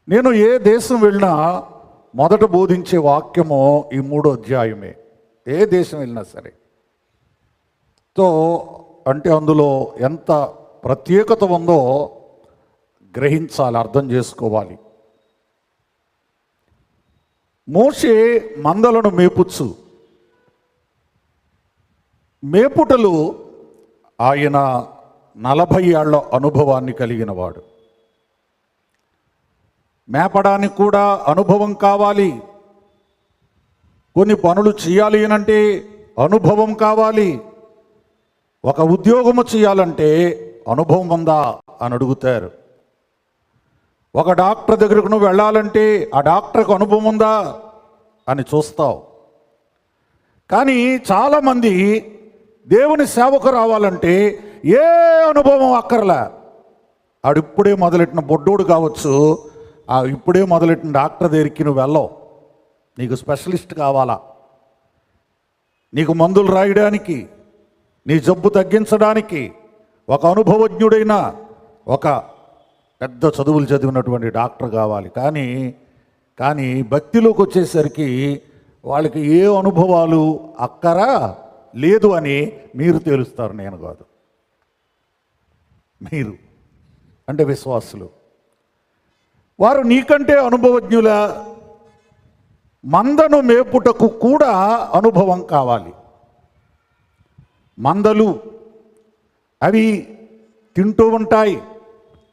నేను ఏ దేశం వెళ్ళినా మొదట బోధించే వాక్యము ఈ 3వ అధ్యాయమే. ఏ దేశం వెళ్ళినా సరే. అంటే అందులో ఎంత ప్రత్యేకత ఉందో గ్రహించాలి, అర్థం చేసుకోవాలి. మోషే మందలను మేపుటలు ఆయన 40 ఏళ్ల అనుభవాన్ని కలిగిన వాడు. మేపడానికి కూడా అనుభవం కావాలి. కొన్ని పనులు చేయాలి అంటే అనుభవం కావాలి. ఒక ఉద్యోగము చేయాలంటే అనుభవం ఉందా అని అడుగుతారు. ఒక డాక్టర్ దగ్గరకు నువ్వు వెళ్ళాలంటే ఆ డాక్టర్కి అనుభవం ఉందా అని చూస్తావు. కానీ చాలామంది దేవుని సేవకు రావాలంటే ఏ అనుభవం అక్కర్లే. ఆడిప్పుడే మొదలెట్టిన బొడ్డోడు కావచ్చు, ఇప్పుడే మొదలెట్టిన డాక్టర్ దగ్గరికి నువ్వు వెళ్ళవు. నీకు స్పెషలిస్ట్ కావాలా, నీకు మందులు రాయడానికి, నీ జబ్బు తగ్గించడానికి ఒక అనుభవజ్ఞుడైన ఒక పెద్ద చదువులు చదివినటువంటి డాక్టర్ కావాలి. కానీ భక్తిలోకి వచ్చేసరికి వాళ్ళకి ఏ అనుభవాలు అక్కరా లేదు అని మీరు తేలుస్తారు, నేను కాదు. మీరు అంటే విశ్వాసులు. వారు నీకంటే అనుభవజ్ఞుల. మందను మేపుటకు కూడా అనుభవం కావాలి. మందలు అవి తింటూ ఉంటాయి,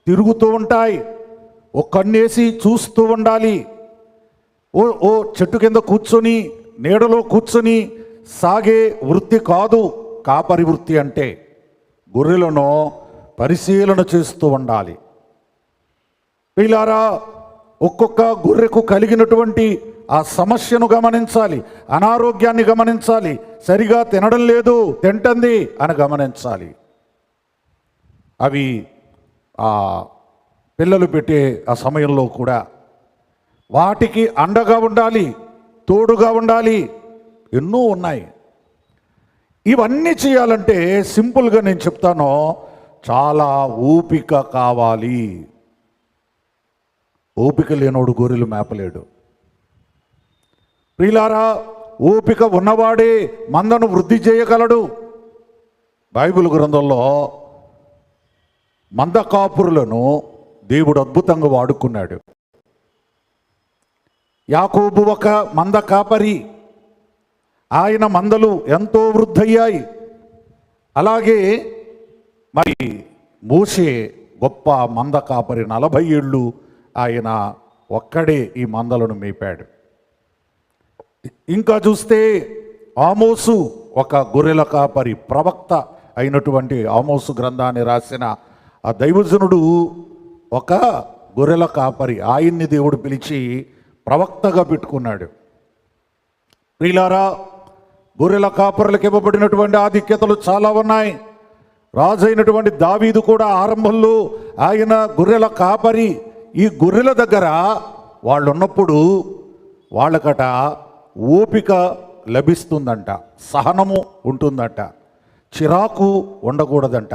తిరుగుతూ ఉంటాయి, ఓ కన్నేసి చూస్తూ ఉండాలి. ఓ చెట్టు కింద కూర్చొని నీడలో కూర్చొని సాగే వృత్తి కాదు కాపరి వృత్తి. అంటే గొర్రెలను పరిశీలన చేస్తూ ఉండాలి. వీళ్ళారా, ఒక్కొక్క గొర్రెకు కలిగినటువంటి ఆ సమస్యను గమనించాలి, అనారోగ్యాన్ని గమనించాలి, సరిగా తినడం లేదు, తింటుంది అని గమనించాలి. అవి ఆ పిల్లలు పెట్టే ఆ సమయంలో కూడా వాటికి అండగా ఉండాలి, తోడుగా ఉండాలి. ఎన్నో ఉన్నాయి. ఇవన్నీ చేయాలంటే సింపుల్గా నేను చెప్తాను, చాలా ఓపిక కావాలి. ఓపిక లేనోడు గొర్రెలు మేపలేడు. ప్రియులారా, ఓపిక ఉన్నవాడే మందను వృద్ధి చేయగలడు. బైబిల్ గ్రంథంలో మంద కాపురులను దేవుడు అద్భుతంగా వాడుకున్నాడు. యాకోబు ఒక మంద కాపరి, ఆయన మందలు ఎంతో వృద్ధయ్యాయి. అలాగే మరి మోషే గొప్ప మంద కాపరి, 40 ఏళ్ళు ఆయన ఒక్కడే ఈ మందలను మేపాడు. ఇంకా చూస్తే ఆమోసు ఒక గొర్రెల కాపరి, ప్రవక్త అయినటువంటి ఆమోసు గ్రంథాన్ని రాసిన ఆ దైవజనుడు ఒక గొర్రెల కాపరి. ఆయన్ని దేవుడు పిలిచి ప్రవక్తగా పెట్టుకున్నాడు. ప్రియులారా, గొర్రెల కాపరులకు ఇవ్వబడినటువంటి ఆధిక్యతలు చాలా ఉన్నాయి. రాజు అయినటువంటి దావీదు కూడా ఆరంభంలో ఆయన గొర్రెల కాపరి. ఈ గొర్రెల దగ్గర వాళ్ళు ఉన్నప్పుడు వాళ్ళకట ఓపిక లభిస్తుందంట, సహనము ఉంటుందంట, చిరాకు ఉండకూడదంట.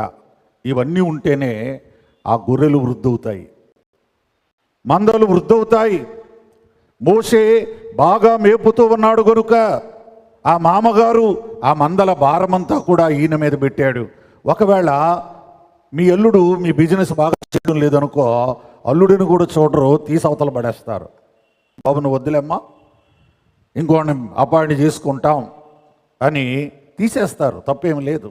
ఇవన్నీ ఉంటేనే ఆ గొర్రెలు వృద్ధవుతాయి, మందలు వృద్ధవుతాయి. మోషే బాగా మేపుతూ ఉన్నాడు కనుక ఆ మామగారు ఆ మందల భారమంతా కూడా ఈయన మీద పెట్టాడు. ఒకవేళ మీ అల్లుడు మీ బిజినెస్ బాగా చేయడం లేదనుకో, అల్లుడిని కూడా చూడరు, తీసి అవతల పడేస్తారు. బాబు నువ్వు వద్దులేమ్మా, ఇంకోని అపాయింట్ చేసుకుంటాం అని తీసేస్తారు. తప్పేం లేదు.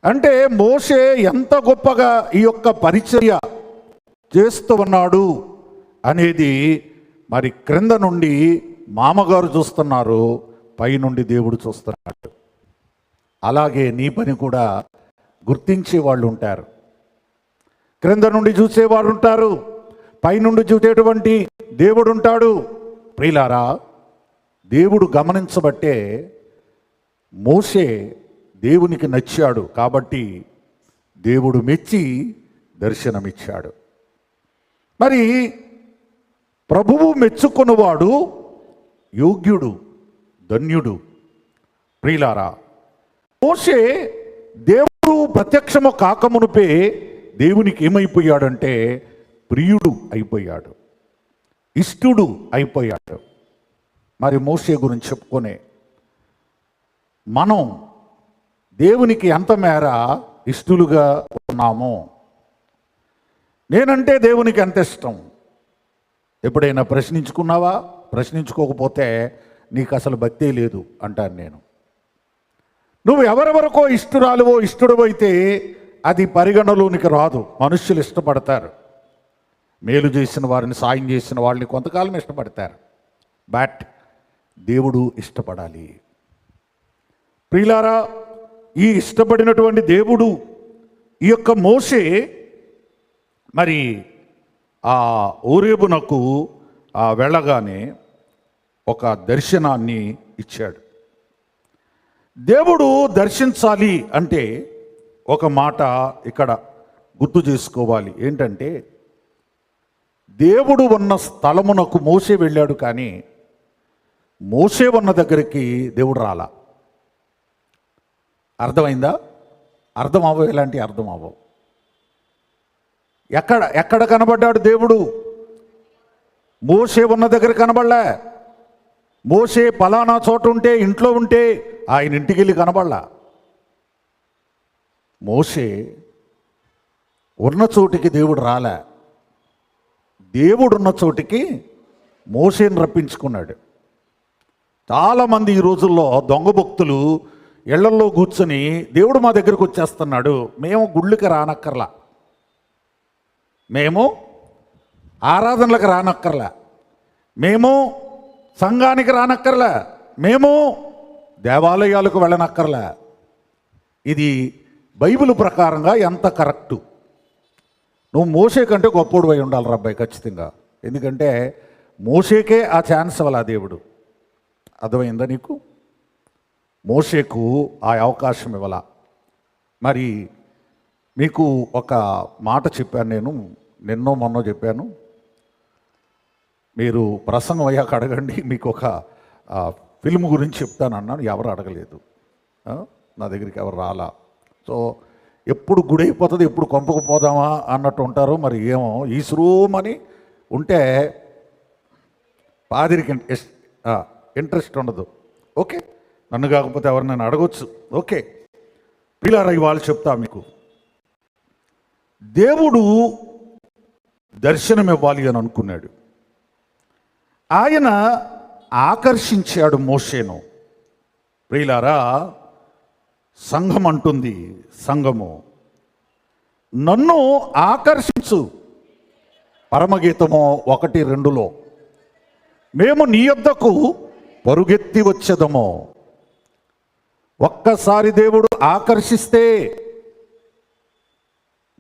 అంటే మోషే ఎంత గొప్పగా ఈ యొక్క పరిచర్య చేస్తూ ఉన్నాడు అనేది మరి క్రింద నుండి మామగారు చూస్తున్నారు, పైనుండి దేవుడు చూస్తున్నాడు. అలాగే నీ పని కూడా గుర్తించే వాళ్ళు ఉంటారు. క్రింద నుండి చూసేవాడు ఉంటారు, పైనుండి చూసేటువంటి దేవుడు ఉంటాడు. ప్రియులారా, దేవుడు గమనించబట్టే మోషే దేవునికి నచ్చాడు. కాబట్టి దేవుడు మెచ్చి దర్శనమిచ్చాడు. మరి ప్రభువు మెచ్చుకున్నవాడు యోగ్యుడు, ధన్యుడు. ప్రియులారా, మోషే దేవుడు ప్రత్యక్షము కాకమునుపే దేవునికి ఏమైపోయాడంటే ప్రియుడు అయిపోయాడు. ఇష్టుడు అయిపోయాడు. మరి మోషే గురించి చెప్పుకునే మనం దేవునికి ఎంత మేర ఇష్టలుగా ఉన్నామో, నేనంటే దేవునికి ఎంత ఇష్టం ఎప్పుడైనా ప్రశ్నించుకున్నావా? ప్రశ్నించుకోకపోతే నీకు అసలు భక్తే లేదు అంటాను నేను. నువ్వు ఎవరెవరికో ఇష్టురాలువో ఇష్టడు అయితే అది పరిగణలోనికి రాదు. మనుష్యులు ఇష్టపడతారు, మేలు చేసిన వారిని, సాయం చేసిన వాళ్ళని కొంతకాలం ఇష్టపడతారు. బట్ దేవుడు ఇష్టపడాలి. ప్రియులారా, ఈ ఇష్టపడినటువంటి దేవుడు ఈ యొక్క మోషే మరి ఆ ఓరేబునకు వెళ్ళగానే ఒక దర్శనాన్ని ఇచ్చాడు. దేవుడు దర్శించాలి అంటే ఒక మాట ఇక్కడ గుర్తు చేసుకోవాలి. ఏంటంటే, దేవుడు ఉన్న స్థలమునకు మోషే వెళ్ళాడు, కానీ మోషే ఉన్న దగ్గరికి దేవుడు రాలా. అర్థమైందా? అర్థం అవ్వవు, ఇలాంటి అర్థం అవ్వవు. ఎక్కడ కనబడ్డాడు దేవుడు? మోషే ఉన్న దగ్గర కనబడలే. మోషే పలానా చోట ఉంటే, ఇంట్లో ఉంటే ఆయన ఇంటికి వెళ్ళి కనబడలా. మోషే ఉన్న చోటికి దేవుడు రాలే. దేవుడున్న చోటికి మోషేని రప్పించుకున్నాడు. చాలామంది ఈ రోజుల్లో దొంగ భక్తులు ఇళ్లల్లో కూర్చొని దేవుడు మా దగ్గరకు వచ్చేస్తున్నాడు, మేము గుళ్ళకి రానక్కర్లా, మేము ఆరాధనలకు రానక్కర్లా, మేము సంఘానికి రానక్కర్లా, మేము దేవాలయాలకు వెళ్ళనక్కర్లా. ఇది బైబిల్ ప్రకారంగా ఎంత కరెక్టు? నువ్వు మోషే కంటే గొప్పోడు అయి ఉండాలి రబ్బాయి, ఖచ్చితంగా. ఎందుకంటే మోషేకే ఆ ఛాన్స్ ఇవ్వాల దేవుడు. అర్థమైందా నీకు? మోషేకు ఆ అవకాశం ఇవ్వాల. మరి మీకు ఒక మాట చెప్పాను నేను, నిన్నో మొన్నో చెప్పాను. మీరు ప్రసంగం అయ్యాక అడగండి, మీకు ఒక ఫిల్మ్ గురించి చెప్తాను అన్నాను. ఎవరు అడగలేదు, నా దగ్గరికి ఎవరు రాలా. సో ఎప్పుడు గుడి అయిపోతుంది, ఎప్పుడు కొంపకు పోదామా అన్నట్టు ఉంటారు. మరి ఏమో ఈశ్వరమని ఉంటే పాదిరికి ఇంట్రెస్ట్ ఉండదు. ఓకే, నన్ను కాకపోతే ఎవరు నన్ను అడగొచ్చు. ఓకే, పిల్లరా ఇవాళ చెప్తా మీకు. దేవుడు దర్శనం ఇవ్వాలి అని అనుకున్నాడు. ఆయన ఆకర్షించాడు మోషేను. ప్రియులారా, సంఘం అంటుంది, సంఘము నన్ను ఆకర్షించు. పరమగీతము 1:2 మేము నీ యొద్దకు పరుగెత్తి వచ్చేదము. ఒక్కసారి దేవుడు ఆకర్షిస్తే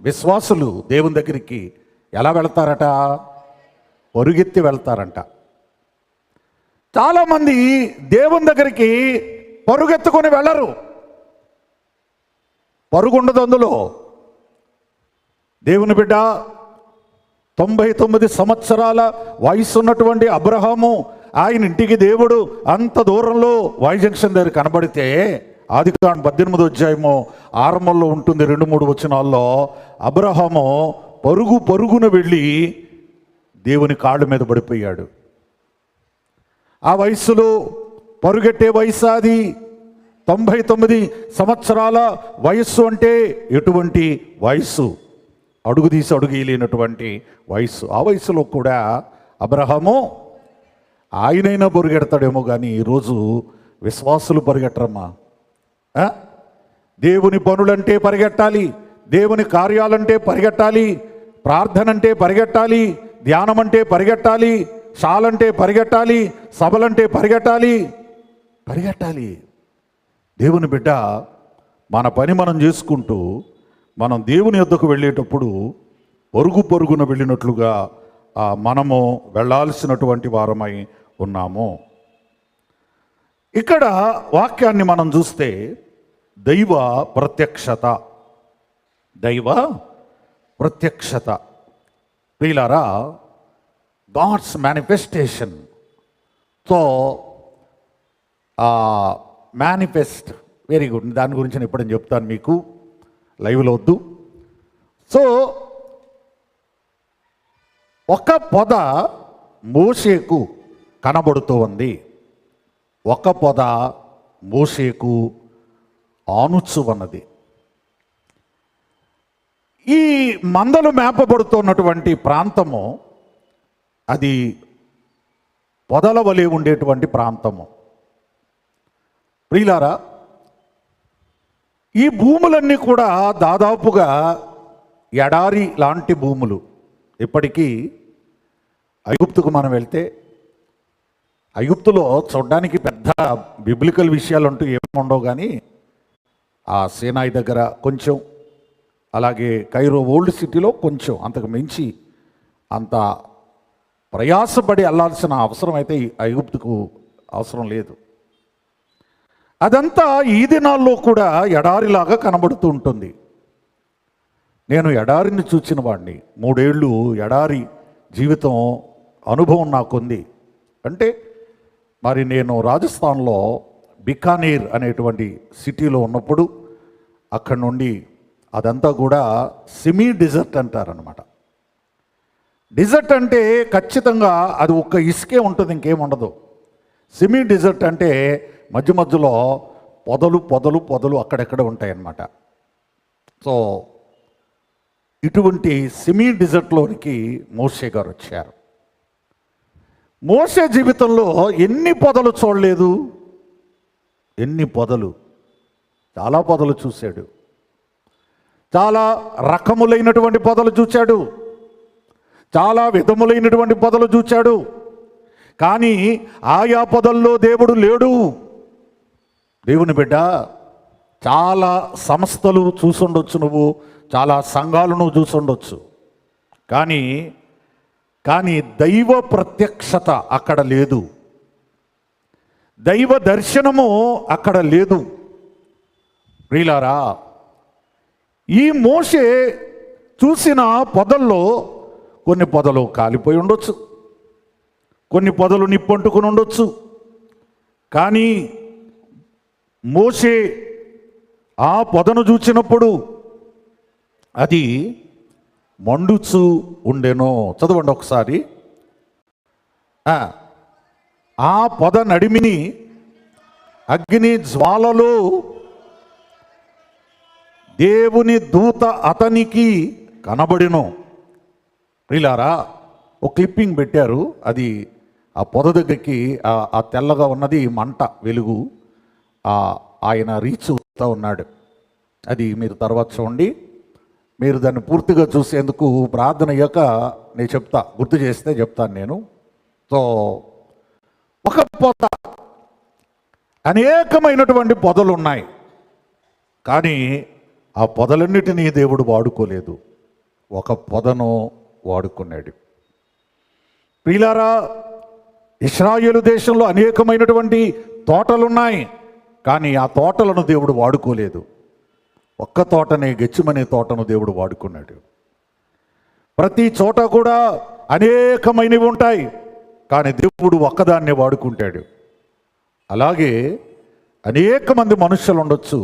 విశ్వాసులు దేవుని దగ్గరికి ఎలా వెళ్తారట? పరుగెత్తి వెళ్తారంట. చాలామంది దేవుని దగ్గరికి పరుగెత్తుకొని వెళ్ళరు. పరుగుండదు అందులో. దేవుని బిడ్డ 99 సంవత్సరాల వయసు ఉన్నటువంటి అబ్రహాము, ఆయన ఇంటికి దేవుడు అంత దూరంలో వై జంక్షన్ దగ్గర కనబడితే, ఆదికాండం 18వ అధ్యాయము ఆరంభంలో ఉంటుంది 2-3 వచనాల్లో, అబ్రహాము పరుగున వెళ్ళి దేవుని కాళ్ళ మీద పడిపోయాడు. ఆ వయస్సులో పరుగెట్టే వయసు అది. 99 సంవత్సరాల వయస్సు అంటే ఎటువంటి వయస్సు? అడుగు తీసి అడుగు వేయలేనటువంటి వయస్సు. ఆ వయసులో కూడా అబ్రహాము ఆయనైనా పరుగెడతాడేమో, కానీ ఈరోజు విశ్వాసులు పరిగెట్టరమ్మా. దేవుని పనులంటే పరిగెట్టాలి, దేవుని కార్యాలంటే పరిగెట్టాలి, ప్రార్థన అంటే పరిగెట్టాలి, ధ్యానం అంటే పరిగెట్టాలి, షాలంటే పరిగెట్టాలి, సభలంటే పరిగెట్టాలి. దేవుని బిడ్డ, మన పని మనం చేసుకుంటూ మనం దేవుని యొద్దకు వెళ్ళేటప్పుడు పరుగున వెళ్ళినట్లుగా మనము వెళ్ళాల్సినటువంటి వారమై ఉన్నాము. ఇక్కడ వాక్యాన్ని మనం చూస్తే దైవ ప్రత్యక్షత ప్రియులారా, god's manifestation. So manifest, very good. దాని గురించి నేను ఎప్పుడైనా చెప్తాను మీకు, లైవ్లో వద్దు. సో ఒక పొద మోషేకు కనబడుతూ ఉంది. ఒక పొద మోషేకు ఆనుచు ఉన్నది. ఈ మందలు మేపబడుతున్నటువంటి ప్రాంతము అది పొదల వలె ఉండేటువంటి ప్రాంతము. ప్రియులారా, ఈ భూములన్నీ కూడా దాదాపుగా ఎడారి లాంటి భూములు. ఇప్పటికీ ఐగుప్తుకు మనం వెళ్తే ఐగుప్తులో చూడడానికి పెద్ద బిబ్లికల్ విషయాలు అంటూ ఏమి ఉండవు, కానీ ఆ సీనాయి దగ్గర కొంచెం, అలాగే కైరో ఓల్డ్ సిటీలో కొంచెం, అంతకు మించి అంత ప్రయాసపడి వెళ్ళాల్సిన అవసరం అయితే ఐగుప్తుకు అవసరం లేదు. అదంతా ఈ దినాల్లో కూడా ఎడారిలాగా కనబడుతూ ఉంటుంది. నేను ఎడారిని చూచిన వాడిని, 3 ఏళ్ళు ఎడారి జీవితం అనుభవం నాకుంది. అంటే మరి నేను రాజస్థాన్లో బికానీర్ అనేటువంటి సిటీలో ఉన్నప్పుడు అక్కడి నుండి అదంతా కూడా సెమీ డిజర్ట్ అంటారనమాట. డిజర్ట్ అంటే ఖచ్చితంగా అది ఒక్క ఇసుకే ఉంటుంది, ఇంకేం ఉండదు. సెమీ డిజర్ట్ అంటే మధ్య మధ్యలో పొదలు పొదలు పొదలు అక్కడెక్కడ ఉంటాయన్నమాట. సో ఇటువంటి సెమీ డిజర్ట్లోనికి మోషే గారు వచ్చారు. మోషే జీవితంలో ఎన్ని పొదలు చూడలేదు, ఎన్ని పొదలు, చాలా పొదలు చూశాడు. చాలా రకములైనటువంటి పొదలు చూశాడు, చాలా విధములైనటువంటి పొదలు చూశాడు. కానీ ఆయా పొదల్లో దేవుడు లేడు. దేవుని బిడ్డ, చాలా సంస్థలు చూసుండొచ్చు, నువ్వు చాలా సంఘాలను చూసుండొచ్చు, కానీ దైవ ప్రత్యక్షత అక్కడ లేదు, దైవ దర్శనము అక్కడ లేదు. ప్రియులారా, ఈ మోషే చూసిన పొదల్లో కొన్ని పొదలు కాలిపోయి ఉండొచ్చు, కొన్ని పొదలు నిప్పంటుకుని ఉండొచ్చు. కానీ మోషే ఆ పొదను చూచినప్పుడు అది మండుచు ఉండెనో. చదవండి ఒకసారి. ఆ పొద నడిమిని అగ్ని జ్వాలలో దేవుని దూత అతనికి కనబడిను. ప్రియులారా, ఒక క్లిప్పింగ్ పెట్టారు. అది ఆ పొద దగ్గరికి ఆ తెల్లగా ఉన్నది మంట వెలుగు, ఆయన రీచ్ అవుతూ ఉన్నాడు. అది మీరు తర్వాత చూడండి. మీరు దాన్ని పూర్తిగా చూసేందుకు ప్రార్థన అయ్యాక నేను చెప్తా, గుర్తు చేస్తే చెప్తాను నేను. సో ఒక పొద, అనేకమైనటువంటి పొదలు ఉన్నాయి, కానీ ఆ పొదలన్నిటినీ దేవుడు వాడుకోలేదు, ఒక పొదను వాడుకున్నాడు. ప్రియులారా, ఇశ్రాయేలు దేశంలో అనేకమైనటువంటి తోటలున్నాయి, కానీ ఆ తోటలను దేవుడు వాడుకోలేదు. ఒక్క తోటనే, గెచ్చుమనే తోటను దేవుడు వాడుకున్నాడు. ప్రతి చోట కూడా అనేకమైనవి ఉంటాయి, కానీ దేవుడు ఒక్కదాన్నే వాడుకుంటాడు. అలాగే అనేక మంది మనుషులు ఉండొచ్చు,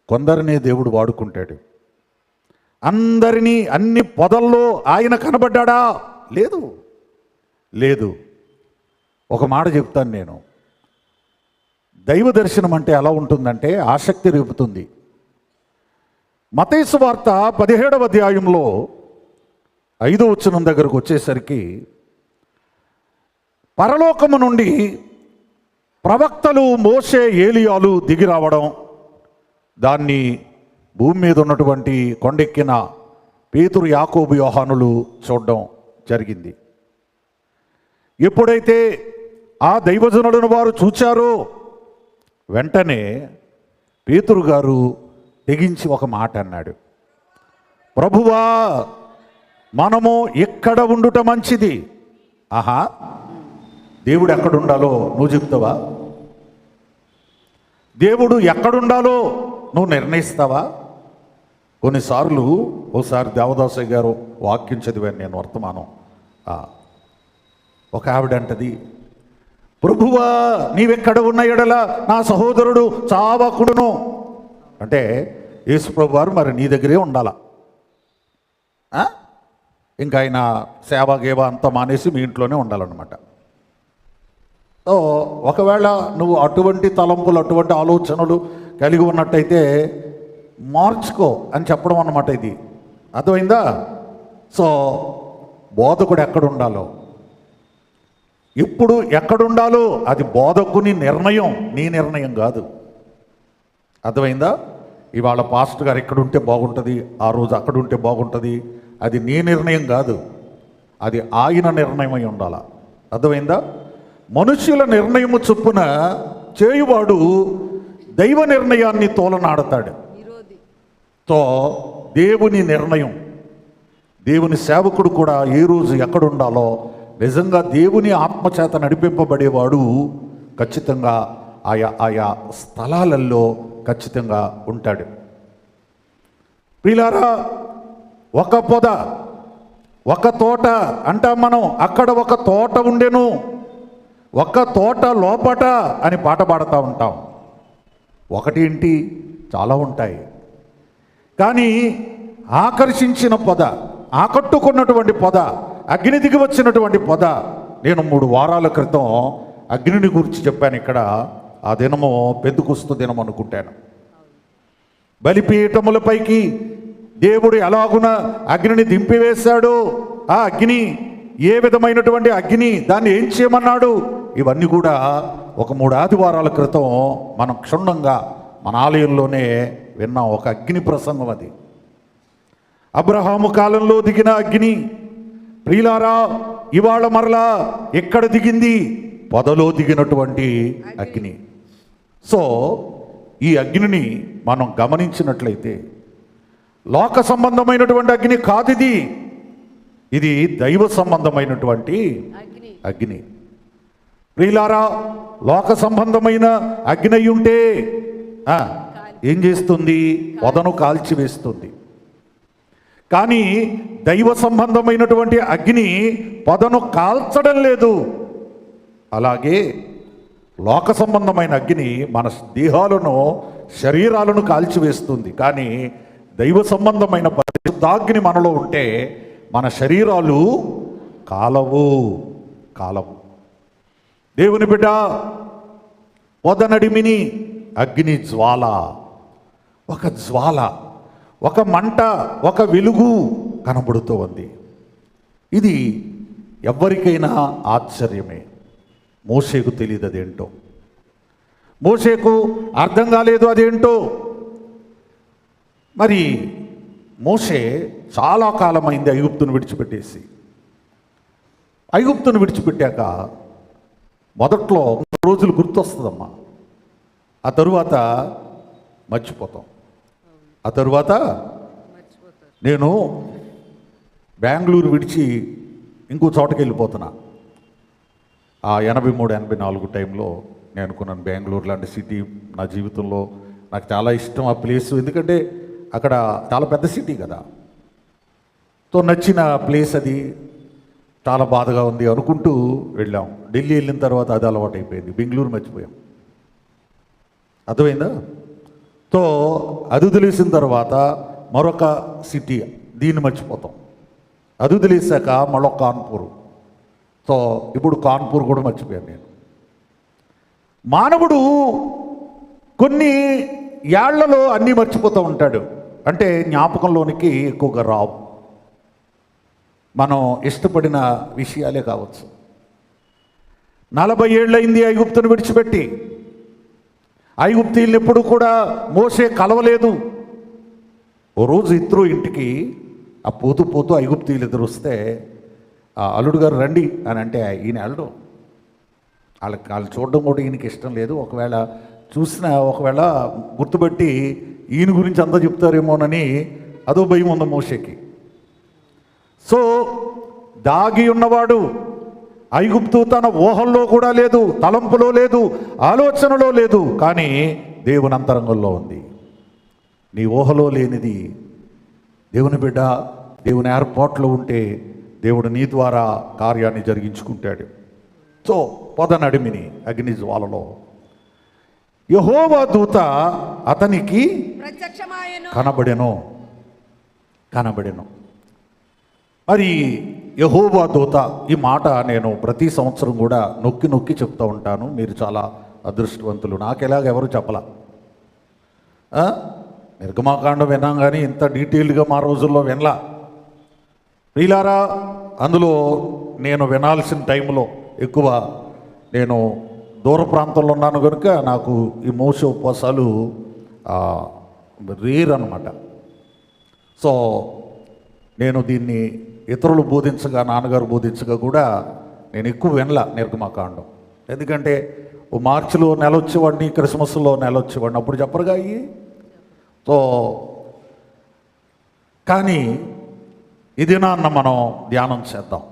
కొందరిని దేవుడు వాడుకుంటాడు. అందరినీ, అన్ని పొదల్లో ఆయన కనబడ్డా? లేదు, లేదు. ఒక మాట చెప్తాను నేను. దైవ దర్శనం అంటే ఎలా ఉంటుందంటే ఆసక్తి రేపుతుంది. మత్తయి సువార్త 17వ అధ్యాయంలో 5వ వచనం దగ్గరకు వచ్చేసరికి, పరలోకము నుండి ప్రవక్తలు మోషే, ఏలియాలు దిగి రావడం, దాన్ని భూమి మీద ఉన్నటువంటి కొండెక్కిన పేతురు, యాకోబు, యోహానులు చూడడం జరిగింది. ఎప్పుడైతే ఆ దైవజనులను వారు చూచారో వెంటనే పేతురు గారు తెగించి ఒక మాట అన్నాడు, ప్రభువా, మనము ఎక్కడ ఉండుట మంచిది? ఆహా, దేవుడు ఎక్కడుండాలో నువ్వు చెప్తావా? దేవుడు ఎక్కడుండాలో నువ్వు నిర్ణయిస్తావా? కొన్నిసార్లు, ఓసారి దేవదాసయ్య గారు వాక్యం చదివాను నేను, వర్తమానం. ఒక ఆవిడ అంటది, ప్రభువా, నీవెక్కడ ఉన్న ఎడల నా సహోదరుడు చావకుడును. అంటే యేసు ప్రభు వారు మరి నీ దగ్గరే ఉండాలా? ఇంకా ఆయన సేవ గేవ అంతా మానేసి మీ ఇంట్లోనే ఉండాలన్నమాట. సో ఒకవేళ నువ్వు అటువంటి తలంపులు, అటువంటి ఆలోచనలు కలిగి ఉన్నట్టయితే మార్చుకో అని చెప్పడం అన్నమాట ఇది. అర్థమైందా? సో బోధకుడు ఎక్కడ ఉండాలో, ఇప్పుడు ఎక్కడుండాలో అది బోధకుని నిర్ణయం, నీ నిర్ణయం కాదు. అర్థమైందా? ఇవాళ పాస్టర్ గారు ఎక్కడుంటే బాగుంటుంది, ఆ రోజు అక్కడ ఉంటే బాగుంటుంది, అది నీ నిర్ణయం కాదు, అది ఆయన నిర్ణయం అయి ఉండాల. అర్థమైందా? మనుష్యుల నిర్ణయము చొప్పున చేయువాడు దైవ నిర్ణయాన్ని తోలనాడతాడు. తో దేవుని నిర్ణయం, దేవుని సేవకుడు కూడా ఏ రోజు ఎక్కడుండాలో, నిజంగా దేవుని ఆత్మచేత నడిపింపబడేవాడు ఖచ్చితంగా ఆయా ఆయా స్థలాలలో ఖచ్చితంగా ఉంటాడు. ప్రియులారా, ఒక పొద, ఒక తోట అంటాం మనం. అక్కడ ఒక తోట ఉండెను, ఒక తోట లోపట అని పాట పాడుతూ ఉంటాం. ఒకటి ఏంటి, చాలా ఉంటాయి. కానీ ఆకర్షించిన పొద, ఆకట్టుకున్నటువంటి పొద, అగ్ని దిగి వచ్చినటువంటి పొద. నేను 3 వారాల క్రితం అగ్నిని గురించి చెప్పాను ఇక్కడ. ఆ దినము పెంతుకొస్తు దినం అనుకుంటాను. బలిపీఠములపైకి దేవుడు ఎలాగున అగ్నిని దింపివేశాడు, ఆ అగ్ని ఏ విధమైనటువంటి అగ్ని, దాన్ని ఏం చేయమన్నాడు, ఇవన్నీ కూడా ఒక 3 ఆదివారాల క్రితం మనం క్షుణ్ణంగా మన ఆలయంలోనే విన్నాం. ఒక అగ్ని ప్రసంగం అది. అబ్రహాము కాలంలో దిగిన అగ్ని. ప్రియులారా, ఇవాళ మరలా ఎక్కడ దిగింది? పొదలో దిగినటువంటి అగ్ని. సో ఈ అగ్నిని మనం గమనించినట్లయితే లోక సంబంధమైనటువంటి అగ్ని కాదు ఇది, ఇది దైవ సంబంధమైనటువంటి అగ్ని. ప్రియులారా, లోక సంబంధమైన అగ్ని అయి ఉంటే ఏం చేస్తుంది? పొదను కాల్చివేస్తుంది. కానీ దైవ సంబంధమైనటువంటి అగ్ని పొదను కాల్చడం లేదు. అలాగే లోక సంబంధమైన అగ్ని మన దేహాలను, శరీరాలను కాల్చివేస్తుంది. కానీ దైవ సంబంధమైన పరిశుద్ధాగ్ని మనలో ఉంటే మన శరీరాలు కాలవు. దేవుని బిడ్డ, పొదనడిమిని అగ్ని జ్వాల, ఒక జ్వాల, ఒక మంట, ఒక వెలుగు కనబడుతూ ఉంది. ఇది ఎవరికైనా ఆశ్చర్యమే. మోషేకు తెలియదు అదేంటో, మోషేకు అర్థం కాలేదు అదేంటో. మరి మోషే చాలా కాలమైంది ఐగుప్తును విడిచిపెట్టేసి. ఐగుప్తును విడిచిపెట్టాక మొదట్లో రోజులు గుర్తొస్తుందమ్మా, ఆ తరువాత మర్చిపోతాం. ఆ తరువాత నేను బెంగళూరు విడిచి ఇంకో చోటకి వెళ్ళిపోతున్నా. ఆ 83, 84 టైంలో నేను అనుకున్నాను బెంగళూరు లాంటి సిటీ నా జీవితంలో నాకు చాలా ఇష్టం ఆ ప్లేస్. ఎందుకంటే అక్కడ చాలా పెద్ద సిటీ కదా, తో నచ్చిన ప్లేస్ అది. చాలా బాధగా ఉంది అనుకుంటూ వెళ్ళాం. ఢిల్లీ వెళ్ళిన తర్వాత అది అలవాటు అయిపోయింది, బెంగళూరు మర్చిపోయాం. అర్థమైందా? తో అది వదిలేసిన తర్వాత మరొక సిటీ, దీన్ని మర్చిపోతాం. అది వదిలేసాక మరొక కాన్పూర్. సో ఇప్పుడు కాన్పూర్ కూడా మర్చిపోయాను నేను. మానవుడు కొన్ని ఏళ్లలో అన్నీ మర్చిపోతూ ఉంటాడు. అంటే జ్ఞాపకంలోనికి ఎక్కువగా రావు. మనం ఇష్టపడిన విషయాలే కావచ్చు. 40 ఏళ్ళయింది ఐగుప్తును విడిచిపెట్టి. ఐగుప్తీయుల్ని ఎప్పుడు కూడా మోసే కలవలేదు. ఓ రోజు ఇద్దరు ఇంటికి ఆ పోతూ పోతూ ఐగుప్తీయులు ఇద్దరు వస్తే, ఆ అల్లుడు గారు రండి అని అంటే ఈయన వెళ్ళడం. వాళ్ళు చూడడం కూడా ఈయనకి ఇష్టం లేదు. ఒకవేళ చూసినా ఒకవేళ గుర్తుపెట్టి ఈయన గురించి అంతా చెప్తారేమోనని అదో భయం ఉంది మోషేకి. సో దాగి ఉన్నవాడు ఐగుప్తు తన ఊహల్లో కూడా లేదు, తలంపులో లేదు, ఆలోచనలో లేదు. కానీ దేవుని అంతరంగంలో ఉంది. నీ ఊహలో లేనిది దేవుని బిడ్డ దేవుని ఏర్పాట్లో ఉంటే దేవుడు నీ ద్వారా కార్యాన్ని జరిగించుకుంటాడు. సో పొదనడిమిని అగ్ని జ్వాలలో యెహోవా దూత అతనికి కనబడెను. మరి యెహోవా దూత, ఈ మాట నేను ప్రతి సంవత్సరం కూడా నొక్కి నొక్కి చెప్తూ ఉంటాను. మీరు చాలా అదృష్టవంతులు. నాకు ఎలాగ ఎవరు చెప్పలా. నిర్గమాకాండం విన్నాం కానీ ఇంత డీటెయిల్డ్గా మా రోజుల్లో వినలా. ప్రియులారా, అందులో నేను వినాల్సిన టైంలో ఎక్కువ నేను దూర ప్రాంతంలో ఉన్నాను కనుక నాకు ఈ మోస ఉపవాసాలు రేర్ అన్నమాట. సో నేను దీన్ని ఇతరులు బోధించగా, నాన్నగారు బోధించగా కూడా నేను ఎక్కువ వినలా నిర్గమాకాండం. ఎందుకంటే ఓ మార్చిలో నెల వచ్చేవాడిని, క్రిస్మస్లో నెల వచ్చేవాడిని, అప్పుడు చెప్పరుగా అయ్యి. సో కానీ ఇది నాన్న మనం ధ్యానం చేద్దాం.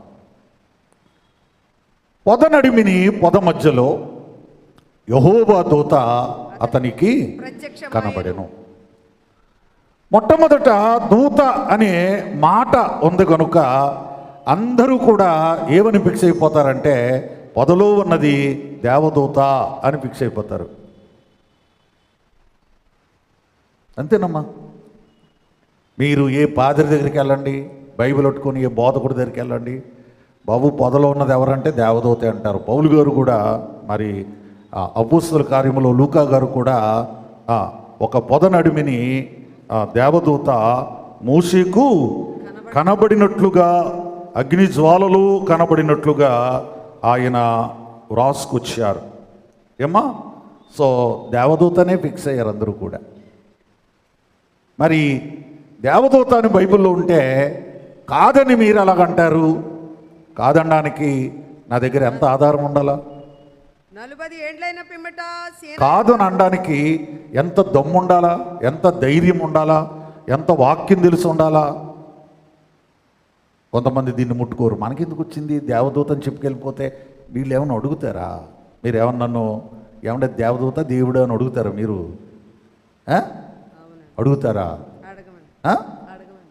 పొద నడిమిని పొద మధ్యలో యెహోవా దూత అతనికి కనబడెను. మొట్టమొదట దూత అనే మాట ఉంది కనుక అందరూ కూడా ఏమని ఫిక్స్ అయిపోతారంటే పొదలో ఉన్నది దేవదూత అని ఫిక్స్ అయిపోతారు. అంతేనమ్మా. మీరు ఏ పాదరి దగ్గరికి వెళ్ళండి, బైబిల్ పట్టుకొని ఏ బోధకుడి దగ్గరికి వెళ్ళండి, బాబు పొదలో ఉన్నది ఎవరంటే దేవదూతే అంటారు. పౌలు గారు కూడా, మరి అపోస్తలుల కార్యములో లూకా గారు కూడా ఒక పొద నడిమిని దేవదూత మోషేకు కనబడినట్లుగా, అగ్ని జ్వాలలు కనబడినట్లుగా ఆయన వ్రాసుకొచ్చారు. ఏమ్మా? సో దేవదూతనే ఫిక్స్ అయ్యారు అందరూ కూడా. మరి దేవదూత అని బైబిల్లో ఉంటే కాదని మీరు ఎలాగంటారు? కాదనడానికి నా దగ్గర ఎంత ఆధారం ఉండాలా? కాదు అని అనడానికి ఎంత దమ్ము ఉండాలా, ఎంత ధైర్యం ఉండాలా, ఎంత వాక్యం తెలిసి ఉండాలా? కొంతమంది దీన్ని ముట్టుకోరు. మనకెందుకు వచ్చింది దేవదూత అని చెప్పుకెళ్ళిపోతే వీళ్ళు ఏమన్నా అడుగుతారా? మీరు ఏమన్నా నన్ను ఏమన్నా దేవదూత దేవుడు అని అడుగుతారా? మీరు అడుగుతారా?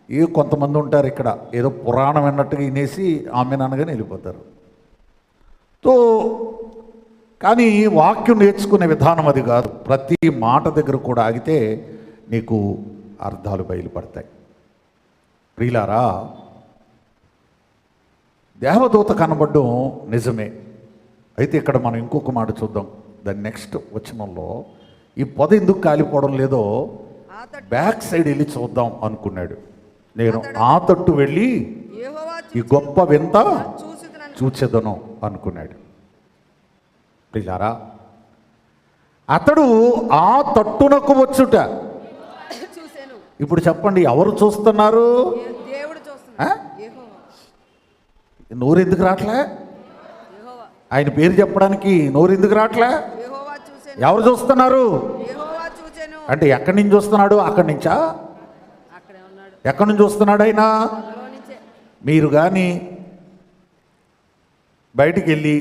ఏ కొంతమంది ఉంటారు ఇక్కడ ఏదో పురాణం అన్నట్టుగా వినేసి ఆమె నాన్నగానే వెళ్ళిపోతారు. సో కానీ వాక్యం నేర్చుకునే విధానం అది కాదు. ప్రతి మాట దగ్గర కూడా ఆగితే నీకు అర్థాలు బయలుపడతాయి. ప్రియులారా, దేవదూత కనబడడం నిజమే. అయితే ఇక్కడ మనం ఇంకొక మాట చూద్దాం. దాని నెక్స్ట్ వచనంలో ఈ పొద ఎందుకు కాలిపోవడం లేదో బ్యాక్ సైడ్ వెళ్ళి చూద్దాం అనుకున్నాడు. నేను ఆ తట్టు వెళ్ళి ఈ గొప్ప వింత చూచెదను అనుకున్నాడు. ప్రియులారా, అతడు ఆ తట్టునకు వచ్చుట. ఇప్పుడు చెప్పండి, ఎవరు చూస్తున్నారు? నోరు ఎందుకు రావట్లే? ఆయన పేరు చెప్పడానికి నోరు ఎందుకు రావట్లే? ఎవరు చూస్తున్నారు అంటే ఎక్కడి నుంచి చూస్తున్నాడు? అక్కడి నుంచా? ఎక్కడి నుంచి చూస్తున్నాడు ఆయన? మీరు కానీ బయటికి వెళ్ళి,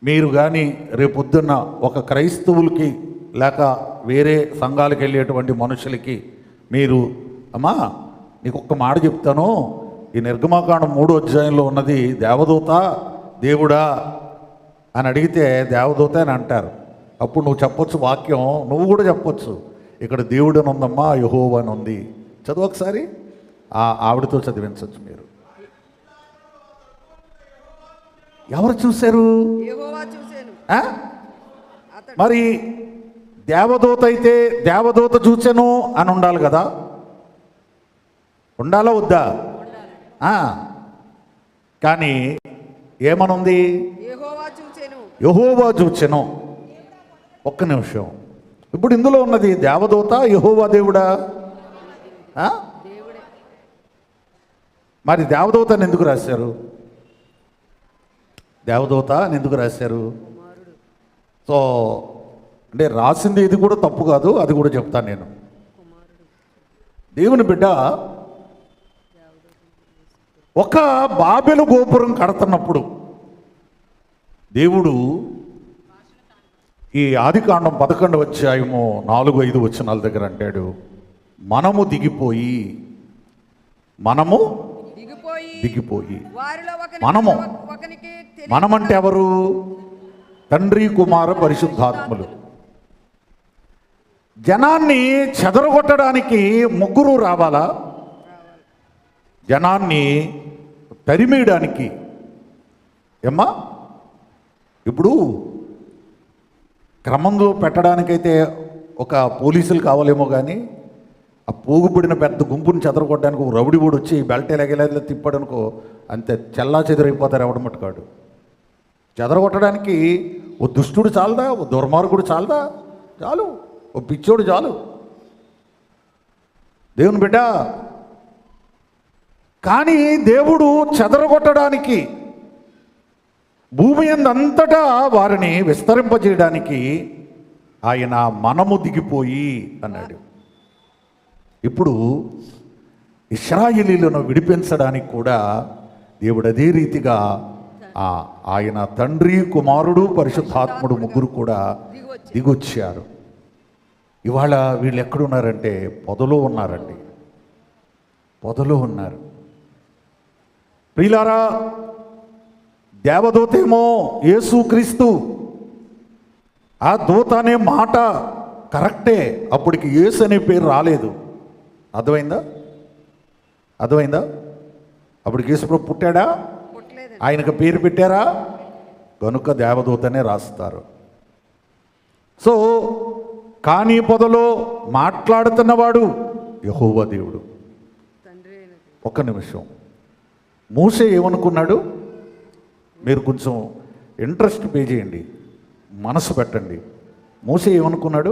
మీరు కానీ రేపొద్దున్న ఒక క్రైస్తవులకి లేక వేరే సంఘాలకు వెళ్ళేటువంటి మనుషులకి మీరు, అమ్మా నీకు ఒక్క మాట చెప్తాను, ఈ నిర్గమాకాండం 3వ అధ్యాయంలో ఉన్నది దేవదూత దేవుడా అని అడిగితే దేవదూత అని అంటారు. అప్పుడు నువ్వు చెప్పొచ్చు వాక్యం, నువ్వు కూడా చెప్పొచ్చు, ఇక్కడ దేవుడు అని ఉందమ్మా, యెహోవా అని ఉంది. చదువు ఒకసారి, ఆవిడతో చదివించవచ్చు మీరు. ఎవరు చూశారు? మరి దేవదూత అయితే దేవదూత చూశాను అని ఉండాలి కదా, ఉండాలా వద్దా? కానీ ఏమనుంది? యెహోవా చూచెను. ఒక్క నిమిషం, ఇప్పుడు ఇందులో ఉన్నది దేవదూత యెహోవా దేవుడా? మరి దేవదూత అని ఎందుకు రాశారు? దేవదూత అని ఎందుకు రాశారు? సో అంటే రాసింది ఇది కూడా తప్పు కాదు, అది కూడా చెప్తాను నేను. దేవుని బిడ్డ ఒక బాబెలు గోపురం కడుతున్నప్పుడు దేవుడు ఈ ఆదికాండం 11వ అధ్యాయము 4-5 వచనాల దగ్గర అంటాడు, మనము దిగిపోయి మనమంటే ఎవరు? తండ్రి కుమార పరిశుద్ధాత్ములు. జనాన్ని చెదరగొట్టడానికి ముగ్గురు రావాలా? జనాన్ని తరిమేయడానికి. ఏమ్మా, ఇప్పుడు క్రమంలో పెట్టడానికైతే ఒక పోలీసులు కావాలేమో, కానీ ఆ పోగుపడిన పెద్ద గుంపుని చెదరగొట్టడానికి ఒక రౌడీ కూడా వచ్చి బెల్ట్ ఎలాగెలా తిప్పాడనుకో, అంతే చెల్లా చెదరైపోతారు ఎవడ మట్టుకాడు. చెదరగొట్టడానికి ఓ దుష్టుడు చాలదా, ఓ దుర్మార్గుడు చాలదా? చాలు, ఓ పిచ్చోడు చాలు. దేవుని బిడ్డ, కానీ దేవుడు చెదరగొట్టడానికి, భూమి అంతటా వారిని విస్తరింపజేయడానికి ఆయన మనము దిగిపోయి అన్నాడు. ఇప్పుడు ఇశ్రాయేలీలను విడిపించడానికి కూడా దేవుడు అదే రీతిగా ఆయన తండ్రి, కుమారుడు, పరిశుద్ధాత్ముడు ముగ్గురు కూడా దిగొచ్చారు. ఇవాళ వీళ్ళు ఎక్కడున్నారంటే పొదలో ఉన్నారండి, పొదలో ఉన్నారు. ప్రియులారా, దేవదూతేమో యేసుక్రీస్తు, ఆ దూత అనే మాట కరెక్టే, అప్పటికి యేసు అనే పేరు రాలేదు. అర్థమైందా? అర్థమైందా? అప్పటికి యేసుప్రభు పుట్టాడా? ఆయనకు పేరు పెట్టారా? కనుక దేవదూతనే రాస్తారు. సో కానీ పొదలో మాట్లాడుతున్నవాడు యెహోవా దేవుడు. ఒక్క నిమిషం, మోషే ఏమనుకున్నాడు? మీరు కొంచెం ఇంట్రెస్ట్ పే చేయండి, మనసు పెట్టండి. మోషే ఏమనుకున్నాడు?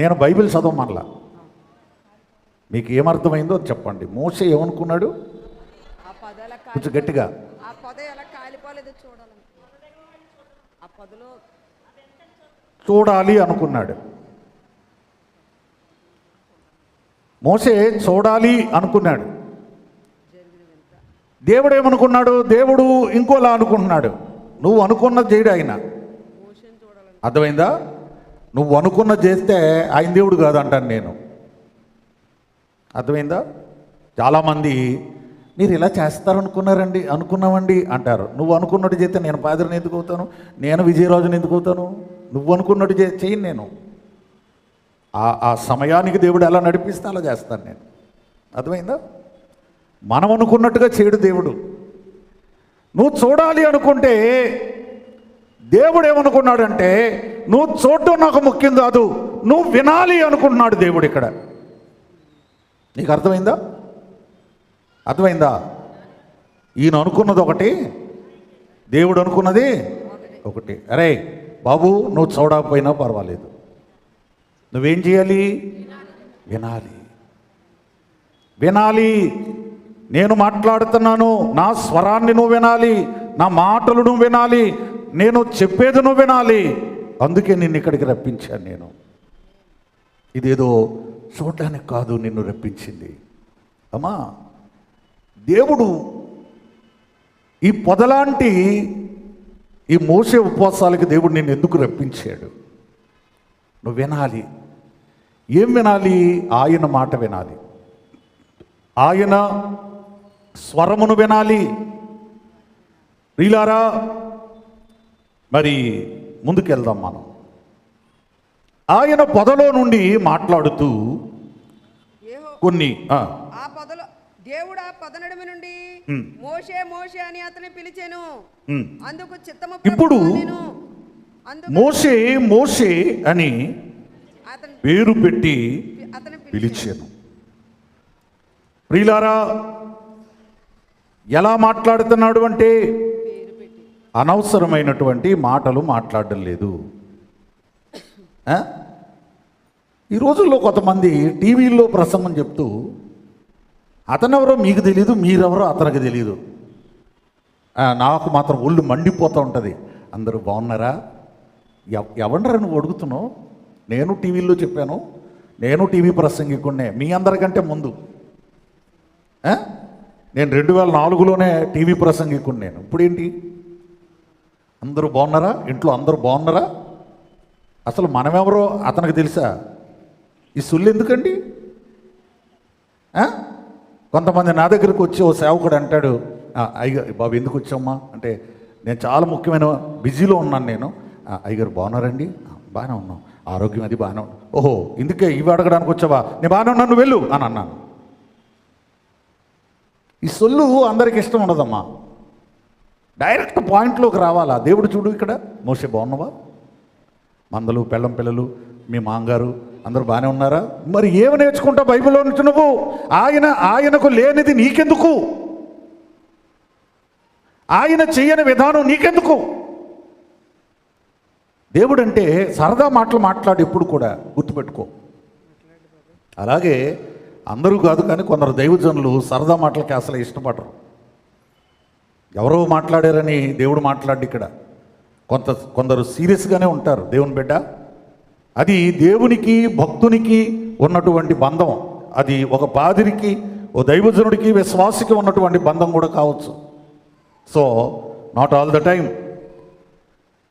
నేను బైబిల్ చదవమనలా, మీకు ఏమర్థమైందో చెప్పండి. మోషే ఏమనుకున్నాడు? కొంచెం గట్టిగా. చూడాలి అనుకున్నాడు. మోషే చూడాలి అనుకున్నాడు. దేవుడు ఏమనుకున్నాడు? దేవుడు ఇంకోలా అనుకుంటున్నాడు. నువ్వు అనుకున్నది చేయడు ఆయన. అర్థమైందా? నువ్వు అనుకున్నది చేస్తే ఆయన దేవుడు కాదంటాను నేను. అర్థమైందా? చాలామంది మీరు ఇలా చేస్తారనుకున్నారండి, అనుకున్నామండి అంటారు. నువ్వు అనుకున్నట్టు చేస్తే నేను పాదరిని ఎందుకు అవుతాను? నేను విజయరాజుని ఎందుకు అవుతాను? నువ్వు అనుకున్నట్టు చేయను నేను. ఆ సమయానికి దేవుడు ఎలా నడిపిస్తే అలా చేస్తాను నేను. అర్థమైందా? మనం అనుకున్నట్టుగా చేయడు దేవుడు. నువ్వు చూడాలి అనుకుంటే దేవుడు ఏమనుకున్నాడంటే, నువ్వు చూడటం నాకు ముఖ్యం కాదు, నువ్వు వినాలి అనుకుంటున్నాడు దేవుడు ఇక్కడ. నీకు అర్థమైందా? అర్థమైందా? ఈయన అనుకున్నది ఒకటి, దేవుడు అనుకున్నది ఒకటి. అరే బాబు, నువ్వు చూడకపోయినా పర్వాలేదు, నువ్వేం చేయాలి? వినాలి. వినాలి. నేను మాట్లాడుతున్నాను, నా స్వరాన్ని నువ్వు వినాలి, నా మాటలు నువ్వు వినాలి, నేను చెప్పేది నువ్వు వినాలి. అందుకే నిన్ను ఇక్కడికి రప్పించాను నేను. ఇదేదో చూడడానికి కాదు నిన్ను రప్పించింది. అమ్మా, దేవుడు ఈ పొదలాంటి ఈ మోసే ఉపవాసాలకి దేవుడు నిన్ను ఎందుకు రప్పించాడు? నువ్వు వినాలి. ఏం వినాలి? ఆయన మాట వినాలి, ఆయన స్వరమును వినాలి. ప్రియులారా, మరి ముందుకెళ్దాం మనం. ఆయన పొదలో నుండి మాట్లాడుతూ కొన్ని దేవుడు ఆ పదనడుము నుండి మోషే మోషే అని అతని పిలిచెను. అందుకు చిత్తము ఇప్పుడు మోషే మోషే అని పేరు పెట్టి పిలిచాను. ప్రియులారా, ఎలా మాట్లాడుతున్నాడు అంటే అనవసరమైనటువంటి మాటలు మాట్లాడడం లేదు. ఈ రోజుల్లో కొంతమంది టీవీల్లో ప్రసంగం చెప్తూ అతనెవరో మీకు తెలియదు, మీరెవరో అతనికి తెలియదు. నాకు మాత్రం ఒళ్ళు మండిపోతూ ఉంటుంది. అందరూ బాగున్నారా? ఎవరినరా నువ్వు అడుగుతున్నావు? నేను టీవీల్లో చెప్పాను, నేను టీవీ ప్రసంగికుడినే మీ అందరికంటే ముందు. నేను 2004లోనే టీవీ ప్రసంగికుడిని నేను. ఇప్పుడేంటి అందరూ బాగున్నారా? ఇంట్లో అందరూ బాగున్నారా? అసలు మనమెవరో అతనికి తెలుసా? ఈ సుల్లు ఎందుకండి? కొంతమంది నా దగ్గరికి వచ్చి ఓ సేవకుడు అంటాడు, అయ్యగారు బాబు ఎందుకు వచ్చామ్మా అంటే, నేను చాలా ముఖ్యమైన బిజీలో ఉన్నాను నేను. అయ్యగారు బాగున్నారండి? బాగానే ఉన్నాం, ఆరోగ్యం అది బాగానే ఉన్నాం. ఓహో ఇందుకే ఇవి అడగడానికి వచ్చావా? నేను బాగానే ఉన్నాను, నువ్వు వెళ్ళు అని అన్నాను. ఈ సొల్లు అందరికి ఇష్టం ఉండదమ్మా. డైరెక్ట్ పాయింట్లోకి రావాలా. దేవుడు చూడు, ఇక్కడ మోషే బాగున్నావా, మందలు పెళ్ళం పిల్లలు మీ మాంగారు అందరూ బాగానే ఉన్నారా, మరి ఏమి నేర్చుకుంటావు బైబిల్లో నుంచి నువ్వు? ఆయనకు లేనిది నీకెందుకు? ఆయన చెయ్యని విధానం నీకెందుకు? దేవుడు అంటే సరదా మాటలు మాట్లాడు ఎప్పుడు కూడా, గుర్తుపెట్టుకో. అలాగే అందరూ కాదు కానీ కొందరు దైవజనులు సరదా మాటలకి అసలు ఇష్టపడరు. ఎవరో మాట్లాడారని దేవుడు మాట్లాడి ఇక్కడ కొందరు సీరియస్గానే ఉంటారు. దేవుని బిడ్డ, అది దేవునికి భక్తునికి ఉన్నటువంటి బంధం. అది ఒక పాదిరికి, ఓ దైవజనుడికి, విశ్వాసికి ఉన్నటువంటి బంధం కూడా కావచ్చు. So not all the time.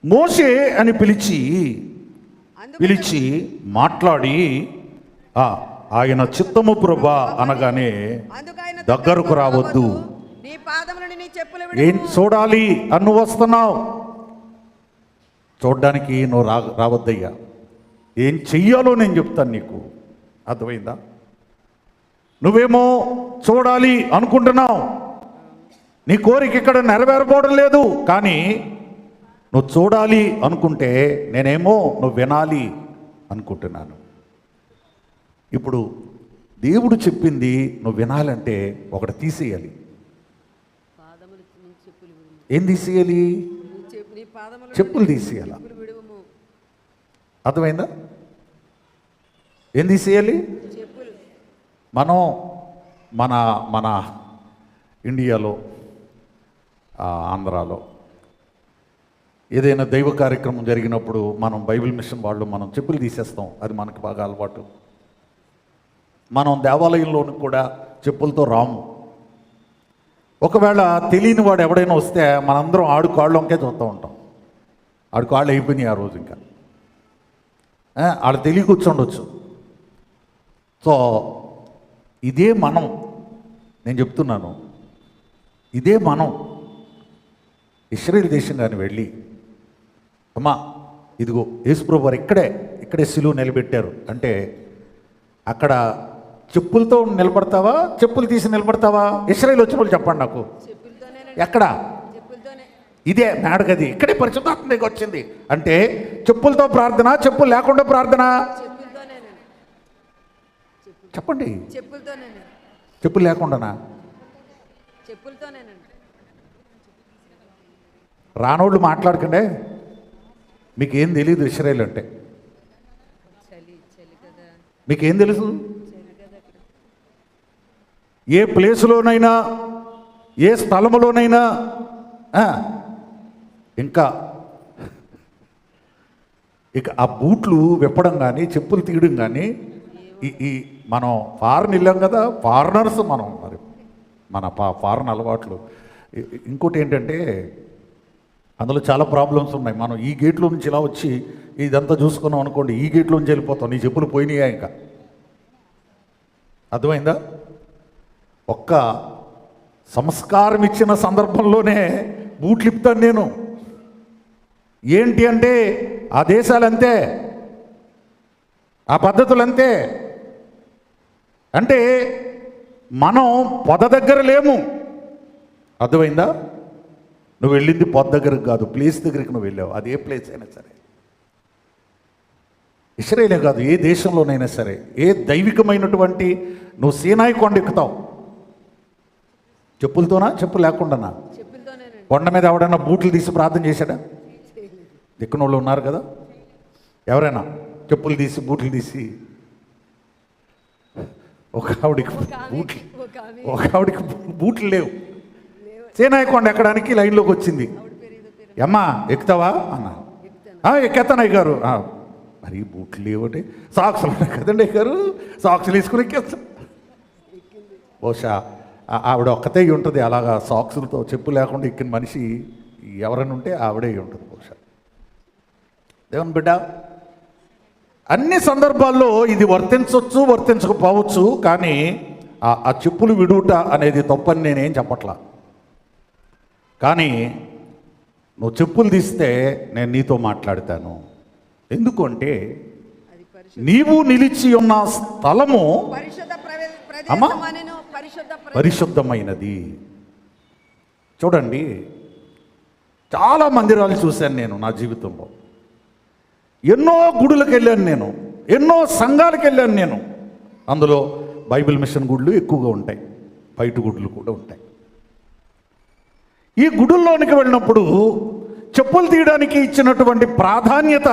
మోషే అని పిలిచి మాట్లాడి ఆయన చిత్తము ప్రభా అనగానే దగ్గరకు రావద్దు. నీ పాదములను నీ చెప్పులు ఏం చూడాలి అని నువ్వు వస్తున్నావు? చూడ్డానికి నువ్వు రావద్దయ్యా. ఏం చెయ్యాలో నేను చెప్తాను నీకు, అర్థమైందా? నువ్వేమో చూడాలి అనుకుంటున్నావు, నీ కోరిక ఇక్కడ నెరవేరబోవడం లేదు. కానీ నువ్వు చూడాలి అనుకుంటే నేనేమో నువ్వు వినాలి అనుకుంటున్నాను. ఇప్పుడు దేవుడు చెప్పింది నువ్వు వినాలంటే ఒకటి తీసేయాలి. ఏం తీసేయాలి? చెప్పులు తీసేయాల. అర్థమైందా? ఏం తీసేయాలి? మనం మన ఇండియాలో, ఆంధ్రాలో ఏదైనా దైవ కార్యక్రమం జరిగినప్పుడు మనం బైబిల్ మిషన్ వాళ్ళు మనం చెప్పులు తీసేస్తాం. అది మనకు బాగా అలవాటు. మనం దేవాలయంలోని కూడా చెప్పులతో రాము. ఒకవేళ తెలియని వాడు ఎవడైనా వస్తే మనందరం ఆడు కాళ్ళంకే చూస్తూ ఉంటాం. ఆడు కాళ్ళు అయిపోయినాయి ఆ రోజు, ఇంకా ఆడు తెలియ కూర్చోండొచ్చు. సో ఇదే మనం, నేను చెప్తున్నాను, ఇదే మనం ఇశ్రాయేలు దేశం కానీ వెళ్ళి, అమ్మా ఇదిగో యేసుప్రభు వారు ఇక్కడే సిలువ నిలబెట్టారు అంటే అక్కడ చెప్పులతో నిలబడతావా, చెప్పులు తీసి నిలబడతావా? ఇశ్రాయేలు వచ్చిన వాళ్ళు చెప్పండి నాకు, ఎక్కడ? ఇదే మేడగది, ఇక్కడే పరిశుద్ధాత్మ దగ్గరికి వచ్చింది అంటే చెప్పులతో ప్రార్థన, చెప్పులు లేకుండా ప్రార్థన? చెప్పండి. చెప్పులు లేకుండానా? రానోళ్ళు మాట్లాడకండి, మీకేం తెలియదు ఇశ్రాయేలు అంటే. మీకేం తెలుసు? ఏ ప్లేసులోనైనా, ఏ స్థలములోనైనా ఇక ఆ బూట్లు విప్పడం కానీ, చెప్పులు తీయడం కానీ, ఈ మనం ఫారెన్ వెళ్ళాం కదా, ఫారినర్స్ మనం, మరి మన ఫారెన్ అలవాట్లు. ఇంకోటి ఏంటంటే అందులో చాలా ప్రాబ్లమ్స్ ఉన్నాయి. మనం ఈ గేట్లో నుంచి ఇలా వచ్చి ఇదంతా చూసుకున్నాం అనుకోండి, ఈ గేట్లో నుంచి వెళ్ళిపోతాం, నీ చెప్పులు పోయినాయా ఇంకా. అర్థమైందా? ఒక్క సంస్కారం ఇచ్చిన సందర్భంలోనే బూట్లు ఇప్పుతాను నేను. ఏంటి అంటే ఆ దేశాలు అంతే, ఆ పద్ధతులు అంతే. అంటే మనం పొద దగ్గర లేము. అర్థమైందా? నువ్వు వెళ్ళింది పొద దగ్గరకు కాదు, ప్లేస్ దగ్గరికి నువ్వు వెళ్ళావు. అది ఏ ప్లేస్ అయినా సరే, ఇశ్రాయేలే కాదు, ఏ దేశంలోనైనా సరే, ఏ దైవికమైనటువంటి, నువ్వు సీనాయి కొండ ఎక్కుతావు చెప్పులతోనా, చెప్పులు లేకుండానా? కొండ మీద ఎవడైనా బూట్లు తీసి ప్రార్థన చేశాడా? దిక్కున వాళ్ళు ఉన్నారు కదా, ఎవరైనా చెప్పులు తీసి బూట్లు తీసి? ఒక ఆవిడికి బూట్లు లేవు. సేనాయి కొండ ఎక్కడానికి లైన్లోకి వచ్చింది. అమ్మా ఎక్కుతావా అన్నా, ఎక్కేస్తానయ్య గారు. మరి బూట్లు లేవటే, సాక్సులు ఉన్నాయి కదండి గారు, సాక్సులు వేసుకుని ఎక్కేస్తా. బహుశా ఆవిడ ఒక్కతే ఉంటుంది అలాగా సాక్సులతో, చెప్పు లేకుండా ఎక్కిన మనిషి ఎవరైనా ఉంటే ఆవిడే ఉంటుంది బహుశా. దేవుని బిడ్డ, అన్ని సందర్భాల్లో ఇది వర్తించవచ్చు, వర్తించకపోవచ్చు. కానీ ఆ చెప్పులు విడుట అనేది తప్పని నేనేం చెప్పట్లా. కానీ నువ్వు చెప్పులు తీస్తే నేను నీతో మాట్లాడతాను. ఎందుకంటే నీవు నిలిచి ఉన్న స్థలము పరిశుద్ధమైనది. చూడండి, చాలా మందిరాలు చూశాను నేను నా జీవితంలో. ఎన్నో గుడులకు వెళ్ళాను నేను, ఎన్నో సంఘాలకు వెళ్ళాను నేను. అందులో బైబిల్ మిషన్ గుళ్ళు ఎక్కువగా ఉంటాయి, బయట గుడులు కూడా ఉంటాయి. ఈ గుడుల్లోనికి వెళ్ళినప్పుడు చెప్పులు తీయడానికి ఇచ్చినటువంటి ప్రాధాన్యత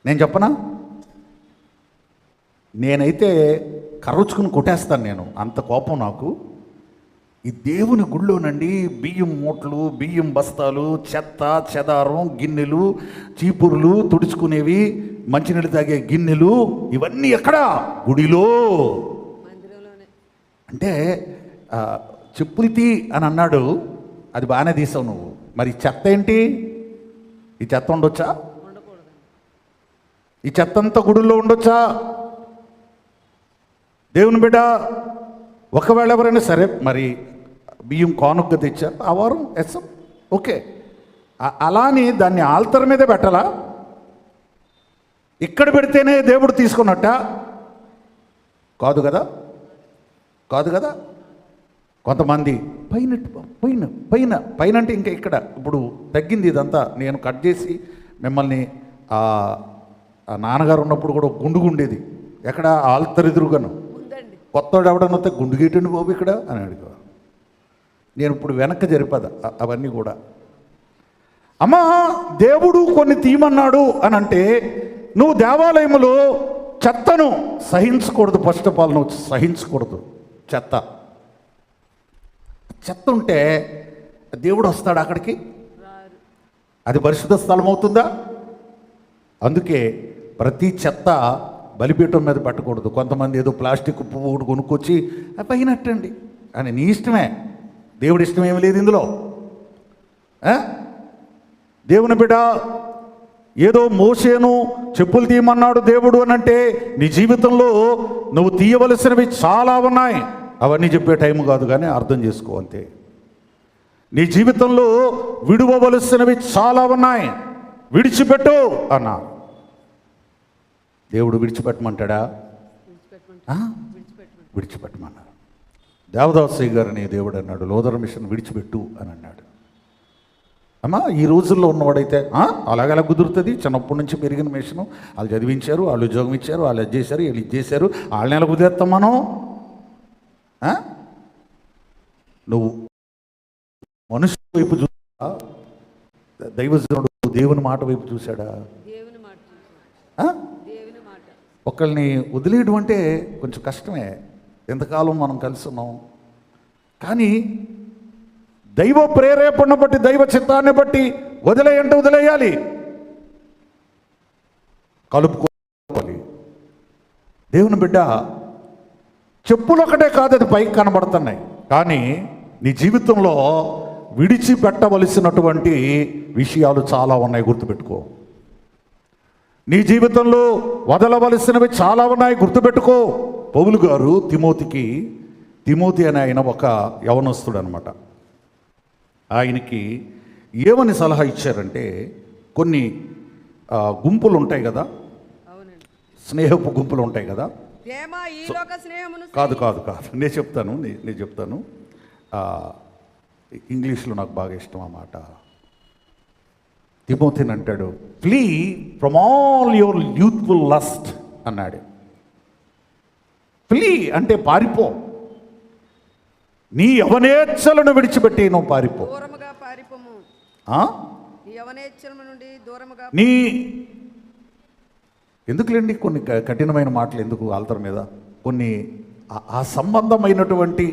నేను చెప్పనా? నేనైతే కర్రుచుకుని కొట్టేస్తాను, నేను అంత కోపం నాకు. ఈ దేవుని గుళ్ళోనండి బియ్యం మూటలు, బియ్యం బస్తాలు, చెత్త చెదారం, గిన్నెలు, చీపుర్లు, తుడుచుకునేవి, మంచినీళ్ళు తాగే గిన్నెలు, ఇవన్నీ ఎక్కడ? గుడిలో. అంటే చెప్పులు తీ అని అన్నాడు, అది బాగానే తీసావు నువ్వు. మరి చెత్త ఏంటి? ఈ చెత్త ఉండొచ్చా? ఈ చెత్త అంతా గుడిలో ఉండొచ్చా? దేవుని బిడ్డ, ఒకవేళ ఎవరైనా సరే మరి బియ్యం కానుకగా తెచ్చారు ఆ వారం, ఎస్ ఓకే, అలాని దాన్ని ఆల్తర్ మీదే పెట్టాలా? ఇక్కడ పెడితేనే దేవుడు తీసుకున్నట్ట? కాదు కదా, కాదు కదా. కొంతమంది పైన పైన పైన పైన అంటే ఇంకా ఇక్కడ ఇప్పుడు తగ్గింది ఇదంతా. నేను కట్ చేసి మిమ్మల్ని నాన్నగారు ఉన్నప్పుడు కూడా గుండుగుండేది ఎక్కడ? ఆల్తర్ ఎదురుగాను. కొత్తవాడు ఎవడన్నా వస్తే గుండు గీటండి బాబు ఇక్కడ అని అడిగా. నేను ఇప్పుడు వెనక్కి జరిపద అవన్నీ కూడా. అమ్మా, దేవుడు కొన్ని తీయమన్నాడు అని అంటే నువ్వు దేవాలయంలో చెత్తను సహించకూడదు. ఫస్ట్ ఆఫ్ ఆల్ నువ్వు సహించకూడదు చెత్త. చెత్త ఉంటే దేవుడు వస్తాడు అక్కడికి? అది పరిశుద్ధ స్థలం అవుతుందా? అందుకే ప్రతి చెత్త బలిపీఠం మీద పెట్టకూడదు. కొంతమంది ఏదో ప్లాస్టిక్ పువ్వు ఒకటి కొనుక్కొచ్చి పైనట్టండి అని, నీ ఇష్టమే, దేవుడి ఇష్టం ఏమి లేదు ఇందులో. దేవుని బిడ్డ, ఏదో మోషేను చెప్పులు తీయమన్నాడు దేవుడు అని అంటే నీ జీవితంలో నువ్వు తీయవలసినవి చాలా ఉన్నాయి. అవన్నీ చెప్పే టైం కాదు, కానీ అర్థం చేసుకో అంతే. నీ జీవితంలో విడువవలసినవి చాలా ఉన్నాయి, విడిచిపెట్టు అన్నా. దేవుడు విడిచిపెట్టమంటాడా? విడిచిపెట్టమన్నాడు. దేవదాసయ్య గారిని దేవుడు అన్నాడు, లోదర్ మిషన్ విడిచిపెట్టు అని అన్నాడు. అమ్మా, ఈ రోజుల్లో ఉన్నవాడైతే అలాగలా కుదురుతుంది. చిన్నప్పటి నుంచి పెరిగిన మిషను, వాళ్ళు చదివించారు, వాళ్ళు ఉద్యోగం ఇచ్చారు, వాళ్ళు అది చేశారు, వీళ్ళు ఇది చేశారు, వాళ్ళని ఎలా కుదిరేస్తాం మనం? నువ్వు మనుషు వైపు చూసా, దైవజనుడు దేవుని మాట వైపు చూశాడా? ఒకళ్ళని వదిలేయడం అంటే కొంచెం కష్టమే, ఎంతకాలం మనం కలిసి ఉన్నాం. కానీ దైవ ప్రేరేపణ బట్టి, దైవ చిత్తాన్ని బట్టి వదిలేయంటే వదిలేయాలి, కలుపుకోవాలి. దేవుని బిడ్డ, చెప్పులు ఒకటే కాదు, అది పైకి కనబడుతున్నాయి, కానీ నీ జీవితంలో విడిచిపెట్టవలసినటువంటి విషయాలు చాలా ఉన్నాయి, గుర్తుపెట్టుకో. నీ జీవితంలో వదలవలసినవి చాలా ఉన్నాయి, గుర్తుపెట్టుకో. పౌలు గారు తిమోతి అని ఆయన ఒక యవనస్తుడు అనమాట. ఆయనకి ఏమని సలహా ఇచ్చారంటే, కొన్ని గుంపులు ఉంటాయి కదా, స్నేహపు గుంపులు ఉంటాయి కదా. కాదు కాదు కాదు, నేను చెప్తాను. ఇంగ్లీష్లో నాకు బాగా ఇష్టం ఆ మాట. తిమోతిని అంటాడు, flea from all your youthful lust అన్నాడు. ఫ్లీ అంటే పారిపో, నీ యవనేచ్ఛలను విడిచిపెట్టి నువ్వు పారిపో. నీ ఎందుకులేండి కొన్ని కఠినమైన మాటలు ఎందుకు ఆల్తర్ మీద? కొన్ని ఆ సంబంధమైనటువంటి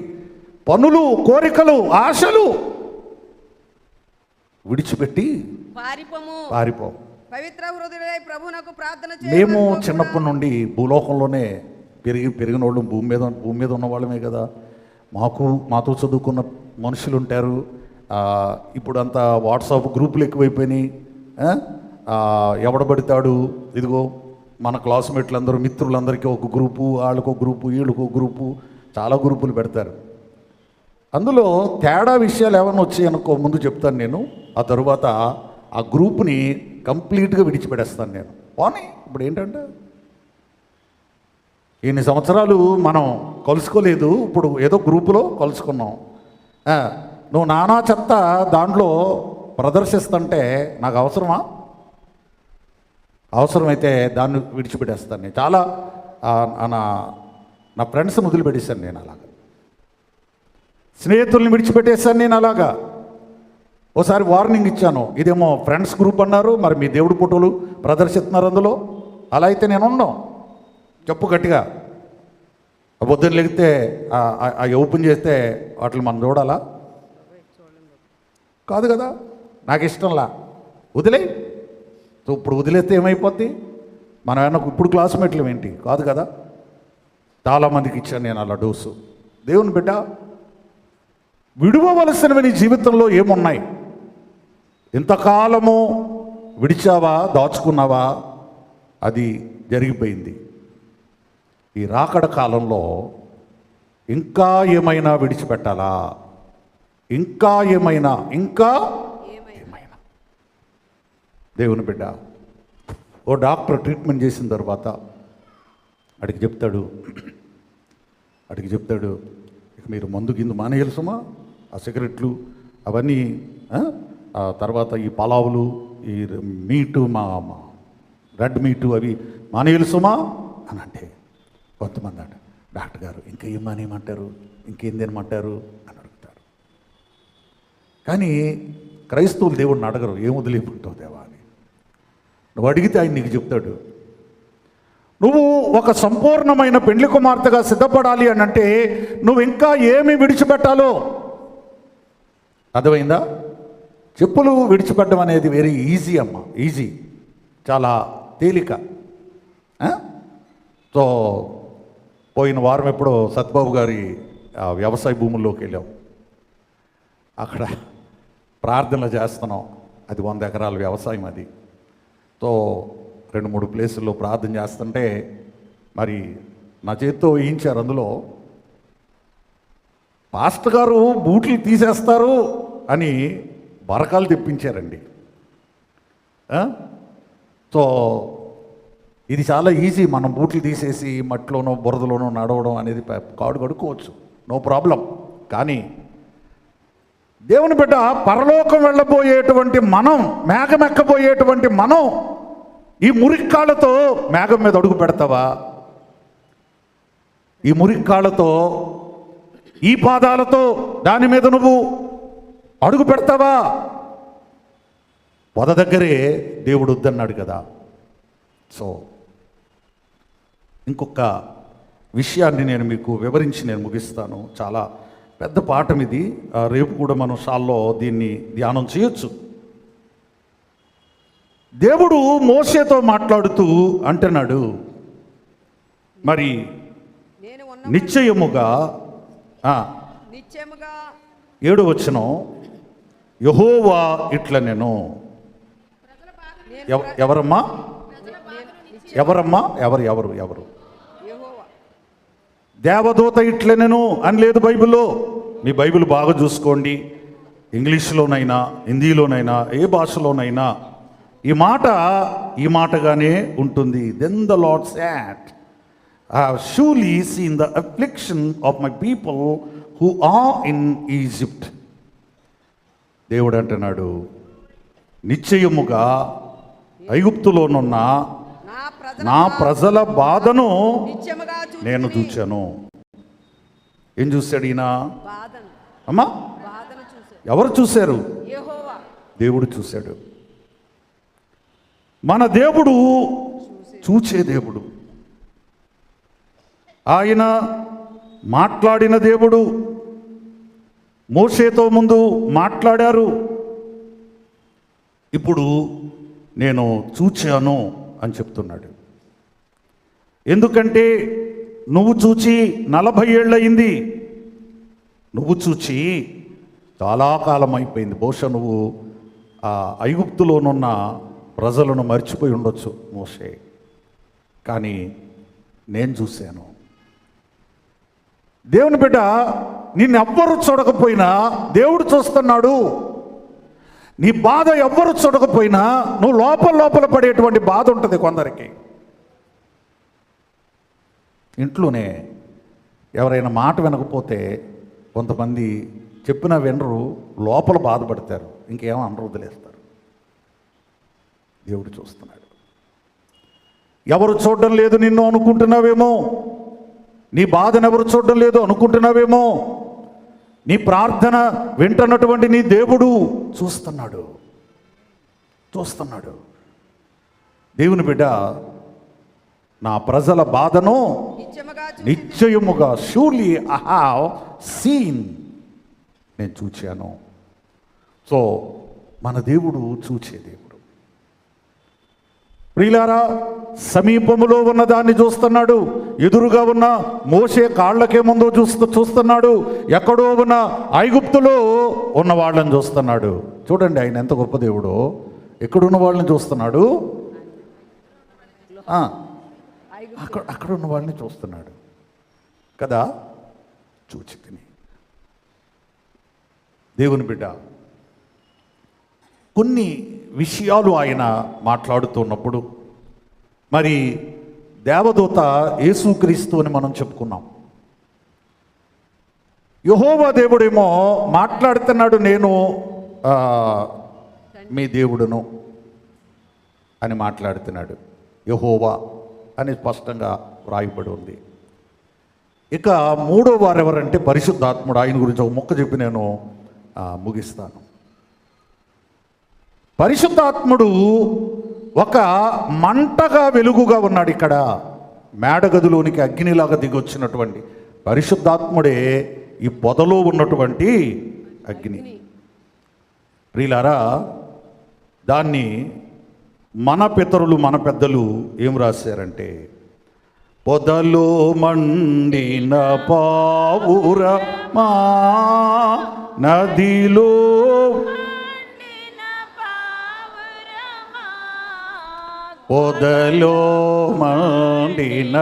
పనులు, కోరికలు, ఆశలు విడిచిపెట్టి పారిపో. మేము చిన్నప్పటి నుండి భూలోకంలోనే పెరిగిన వాళ్ళు, భూమి మీద ఉన్న వాళ్ళమే కదా. మాతో చదువుకున్న మనుషులు ఉంటారు. ఇప్పుడు అంతా వాట్సాప్ గ్రూపులు ఎక్కువైపోయినాయి. ఎవడబడతాడు, ఇదిగో మన క్లాస్మేట్లందరూ, మిత్రులందరికీ ఒక గ్రూపు, వాళ్ళకు గ్రూపు, వీళ్ళకు గ్రూపు, చాలా గ్రూపులు పెడతారు. అందులో తేడా విషయాలు ఏమైనా వచ్చాయనుకో ముందు చెప్తాను నేను, ఆ తరువాత ఆ గ్రూప్ని కంప్లీట్గా విడిచిపెడేస్తాను నేను. పోనీ ఇప్పుడు ఏంటంటే ఇన్ని సంవత్సరాలు మనం కలుసుకోలేదు, ఇప్పుడు ఏదో గ్రూపులో కలుసుకున్నాం. నువ్వు నానా చెత్త దాంట్లో ప్రదర్శిస్తుంటే నాకు అవసరమా? అవసరమైతే దాన్ని విడిచిపెట్టేస్తాను. నేను చాలా నా ఫ్రెండ్స్ని వదిలిపెట్టేశాను. నేను అలాగా స్నేహితుల్ని విడిచిపెట్టేశాను. నేను అలాగా ఓసారి వార్నింగ్ ఇచ్చాను, ఇదేమో ఫ్రెండ్స్ గ్రూప్ అన్నారు, మరి మీ దేవుడి ఫోటోలు ప్రదర్శిస్తున్నారు అందులో. అలా అయితే నేను ఉన్నాం. చెప్పు గట్టిగా. పొద్దున్న లేగితే ఓపెన్ చేస్తే వాటిని మనం చూడాలా? కాదు కదా, నాకు ఇష్టంలా. వదిలే. ఇప్పుడు వదిలేస్తే ఏమైపోద్ది? మనం ఏమన్నా ఇప్పుడు క్లాస్మేట్లు ఏంటి? కాదు కదా. చాలామందికి ఇచ్చాను నేను అలా డోసు. దేవుని బిడ్డ, విడువవలసినవి నీ జీవితంలో ఏమున్నాయి? ఇంతకాలము విడిచావా, దాచుకున్నావా? అది జరిగిపోయింది. ఈ రాకడ కాలంలో ఇంకా ఏమైనా విడిచిపెట్టాలా? ఇంకా ఏమైనా దేవుని బిడ్డ, ఓ డాక్టర్ ట్రీట్మెంట్ చేసిన తర్వాత అడిగి చెప్తాడు ఇక మీరు మందు కింద మానేయాలి సుమా, ఆ సిగరెట్లు అవన్నీ, ఆ తర్వాత ఈ పలావులు, ఈ మీటు, మా రెడ్ మీటు అవి మానేయాలి సుమా అని అంటే, కొంతమంది అంట, డాక్టర్ గారు ఇంకా ఏం మానేయమంటారు, ఇంకేం తినమంటారు అని అడుగుతారు. కానీ క్రైస్తవులు దేవుడిని అడగరు, ఏం వదిలేపుంటావు దేవా అని. నువ్వు అడిగితే ఆయన నీకు చెప్తాడు. నువ్వు ఒక సంపూర్ణమైన పెండ్లి కుమార్తెగా సిద్ధపడాలి అని అంటే నువ్వు ఇంకా ఏమి విడిచిపెట్టాలో అర్థమైందా? చెప్పులు విడిచిపెట్టడం అనేది వెరీ ఈజీ అమ్మ, ఈజీ, చాలా తేలిక. సో పోయిన వారం ఎప్పుడో సత్బాబు గారి వ్యవసాయ భూముల్లోకి వెళ్ళాం. అక్కడ ప్రార్థనలు చేస్తున్నాం. అది 100 ఎకరాల వ్యవసాయం. అది సో 2-3 ప్లేసుల్లో ప్రార్థన చేస్తుంటే మరి నా చేతితో వేయించారు. అందులో పాస్టర్ గారు బూట్లు తీసేస్తారు అని బరకాలు తెప్పించారండి. సో ఇది చాలా ఈజీ, మనం బూట్లు తీసేసి మట్టిలోనో బురదలోనో నడవడం అనేది కాడు కడుక్కోవచ్చు, నో ప్రాబ్లం. కానీ దేవుని బిడ్డ, పరలోకం వెళ్ళబోయేటువంటి మనం, మేఘం ఎక్కబోయేటువంటి మనం ఈ మురిక్కాళ్ళతో మేఘం మీద అడుగు పెడతావా? ఈ మురిక్కాళ్ళతో, ఈ పాదాలతో దాని మీద నువ్వు అడుగు పెడతావా? పొద దగ్గరే దేవుడు వద్దన్నాడు కదా. సో ఇంకొక విషయాన్ని నేను మీకు వివరించి నేను ముగిస్తాను. చాలా పెద్ద పాఠం ఇది. రేపు కూడా మనం షాల్లో దీన్ని ధ్యానం చేయొచ్చు. దేవుడు మోషేతో మాట్లాడుతూ అంటున్నాడు, మరి నిశ్చయముగా 7వ వచనం, యెహోవా ఇట్ల నేను. ఎవరమ్మా? ఎవరు? దేవదూత ఇట్ల నేను అని లేదు బైబిల్లో. మీ బైబిల్ బాగా చూసుకోండి. ఇంగ్లీష్లోనైనా హిందీలోనైనా ఏ భాషలోనైనా ఈ మాటగానే ఉంటుంది. Then the lord said, I have surely seen the affliction of my people who are in Egypt. దేవుడు అంటున్నాడు, నిశ్చయముగా ఐగుప్తులోనున్న నా ప్రజల బాధను నేను చూచాను. ఏం చూశాడు ఈయన? అమ్మా, ఎవరు చూశారు? దేవుడు చూశాడు. మన దేవుడు చూచే దేవుడు. ఆయన మాట్లాడిన దేవుడు. మోషేతో ముందు మాట్లాడారు, ఇప్పుడు నేను చూచాను అని చెప్తున్నాడు. ఎందుకంటే నువ్వు చూచి 40 ఏళ్ళయింది. నువ్వు చూచి చాలా కాలం అయిపోయింది. బహుశా నువ్వు ఐగుప్తులోనున్న ప్రజలను మర్చిపోయి ఉండొచ్చు మోషే, కానీ నేను చూశాను. దేవుని బిడ్డ, నిన్నెవ్వరు చూడకపోయినా దేవుడు చూస్తున్నాడు. నీ బాధ ఎవ్వరు చూడకపోయినా నువ్వు లోపల పడేటువంటి బాధ ఉంటుంది కొందరికి. ఇంట్లోనే ఎవరైనా మాట వినకపోతే కొంతమంది చెప్పినా వినరు, లోపల బాధపడతారు, ఇంకేమో అనరు, వదిలేస్తారు. దేవుడు చూస్తున్నాడు. ఎవరు చూడడం లేదు నిన్ను అనుకుంటున్నావేమో, నీ బాధను ఎవరు చూడడం లేదు అనుకుంటున్నావేమో, నీ ప్రార్థన వింటున్నటువంటి నీ దేవుడు చూస్తున్నాడు. దేవుని బిడ్డ, నా ప్రజల బాధను నిశ్చయముగా షూర్లీ ఐ హావ్ సీన్, నేను చూచాను. సో మన దేవుడు చూచే దేవుడు. ప్రియులారా, సమీపములో ఉన్న దాన్ని చూస్తున్నాడు. ఎదురుగా ఉన్న మోషే కాళ్ళకే ముందు చూస్తున్నాడు. ఎక్కడో ఉన్న ఐగుప్తులో ఉన్న వాళ్ళని చూస్తున్నాడు. చూడండి ఆయన ఎంత గొప్ప దేవుడో. ఎక్కడున్న వాళ్ళని చూస్తున్నాడు, అక్కడ ఉన్న వాళ్ళని చూస్తున్నాడు కదా. చూచి తిని దేవుని బిడ్డ, కొన్ని విషయాలు ఆయన మాట్లాడుతున్నప్పుడు, మరి దేవదూత యేసుక్రీస్తు అని మనం చెప్పుకున్నాం. యెహోవా దేవుడేమో మాట్లాడుతున్నాడు, నేను మీ దేవుడును అని మాట్లాడుతున్నాడు. యెహోవా అని స్పష్టంగా వ్రాయబడి ఉంది. ఇక మూడో వారు ఎవరంటే పరిశుద్ధాత్ముడు. ఆయన గురించి ఒక ముక్క చెప్పి నేను ముగిస్తాను. పరిశుద్ధాత్ముడు ఒక మంటగా వెలుగుగా ఉన్నాడు. ఇక్కడ మేడగదిలోనికి అగ్నిలాగా దిగొచ్చినటువంటి పరిశుద్ధాత్ముడే ఈ పొదలో ఉన్నటువంటి అగ్ని. ప్రియులారా, దాన్ని మన పితరులు, మన పెద్దలు ఏం రాశారంటే, పొదలో మండిన పావురమా, నదిలో పొదలో మండిన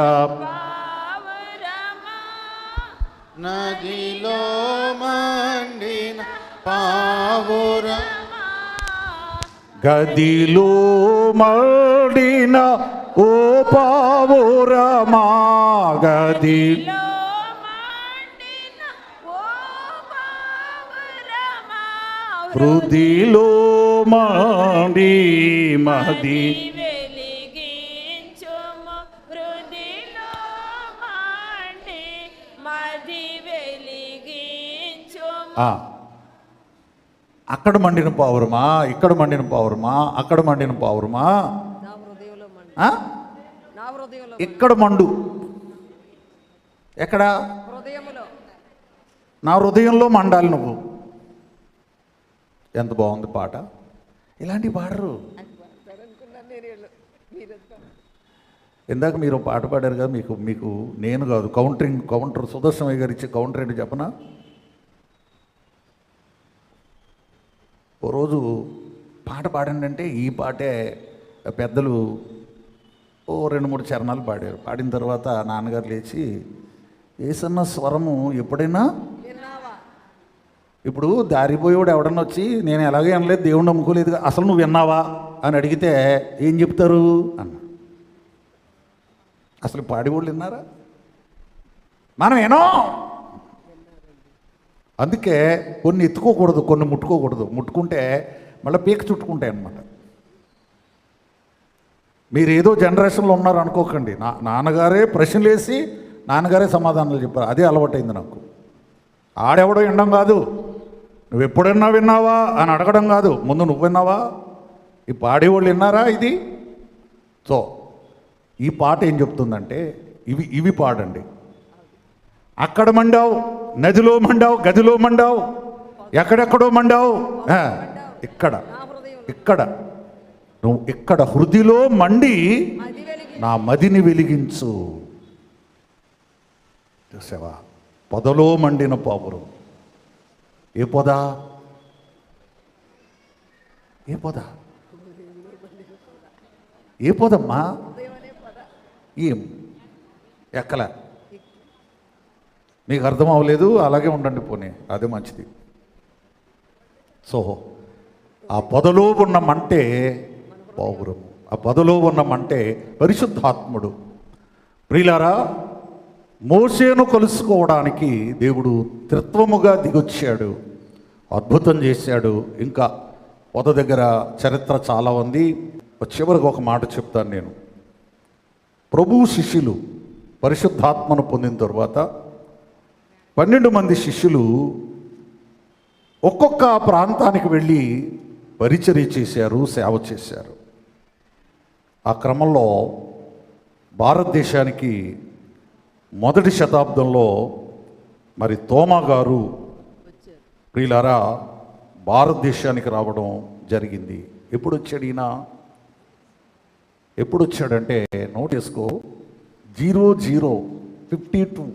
నదిలో మండిన పావురమా, గదిలో మండిన ఓ పావురమా, గదిలో హృదిలో మండి మది అక్కడ మండిన పావురమా, ఇక్కడ మండిన పావురమా, అక్కడ మండిన పావురమా, ఇక్కడ మండు. ఎక్కడ? నా హృదయంలో మండాలి నువ్వు. ఎంత బాగుంది పాట. ఇలాంటివి పాడరు. ఇందాక మీరు పాట పాడారు కదా, మీకు నేను కాదు, కౌంటర్ సుదర్శనయ్య గారు ఇచ్చే కౌంటర్ ఏంటి చెప్పనా? ఓ రోజు పాట పాడండి అంటే ఈ పాటే పెద్దలు ఓ 2-3 చరణాలు పాడారు. పాడిన తర్వాత నాన్నగారు లేచి, ఏసన్న స్వరము ఎప్పుడైనా, ఇప్పుడు దారిపోయేవాడు ఎవడన్నా వచ్చి నేను ఎలాగే అనలేదు, దేవుణ్ణి నమ్ముకోలేదు, అసలు నువ్వు విన్నావా అని అడిగితే ఏం చెప్తారు అన్న. అసలు పాడేవాళ్ళు విన్నారా? మనం ఏనో. అందుకే కొన్ని ఎత్తుకోకూడదు, కొన్ని ముట్టుకోకూడదు. ముట్టుకుంటే మళ్ళీ పీక చుట్టుకుంటాయి అన్నమాట. మీరు ఏదో జనరేషన్లో ఉన్నారు అనుకోకండి. నాన్నగారే ప్రశ్నలు వేసి నాన్నగారే సమాధానాలు చెప్పారు. అదే అలవాటైంది నాకు. ఆడెవడో వినడం కాదు, నువ్వు ఎప్పుడన్నా విన్నావా అని అడగడం కాదు, ముందు నువ్వు విన్నావా, ఈ పాడేవాళ్ళు విన్నారా ఇది. సో ఈ పాట ఏం చెప్తుందంటే, ఇవి పాడండి. అక్కడ మండావు, నదిలో మండావు, గదిలో మండావు, ఎక్కడెక్కడో మండావు, ఇక్కడ నువ్వు ఇక్కడ హృదిలో మండి నా మదిని వెలిగించు. చూసావా? పొదలో మండిన పావురం. ఏ పొద? ఏ పొద? ఏ పొదమ్మా? ఏం ఎక్కల? మీకు అర్థం అవ్వలేదు, అలాగే ఉండండి, పోనీ అదే మంచిది. సో ఆ పొదలో ఉన్న మంటే పావురము, ఆ పొదలో ఉన్న మంటే పరిశుద్ధాత్ముడు. ప్రియులారా, మోషేను కలుసుకోవడానికి దేవుడు త్రిత్వముగా దిగొచ్చాడు, అద్భుతం చేశాడు. ఇంకా పొద దగ్గర చరిత్ర చాలా ఉంది. చివరికి ఒక మాట చెప్తాను నేను. ప్రభు శిష్యులు పరిశుద్ధాత్మను పొందిన తర్వాత 12 మంది శిష్యులు ఒక్కొక్క ప్రాంతానికి వెళ్ళి పరిచర్య చేశారు, సేవ చేశారు. ఆ క్రమంలో భారతదేశానికి మొదటి శతాబ్దంలో మరి తోమా గారు ప్రియులారా భారతదేశానికి రావడం జరిగింది. ఎప్పుడు వచ్చాడు ఈయన? ఎప్పుడు వచ్చాడంటే నోట్ చేసుకో, 0052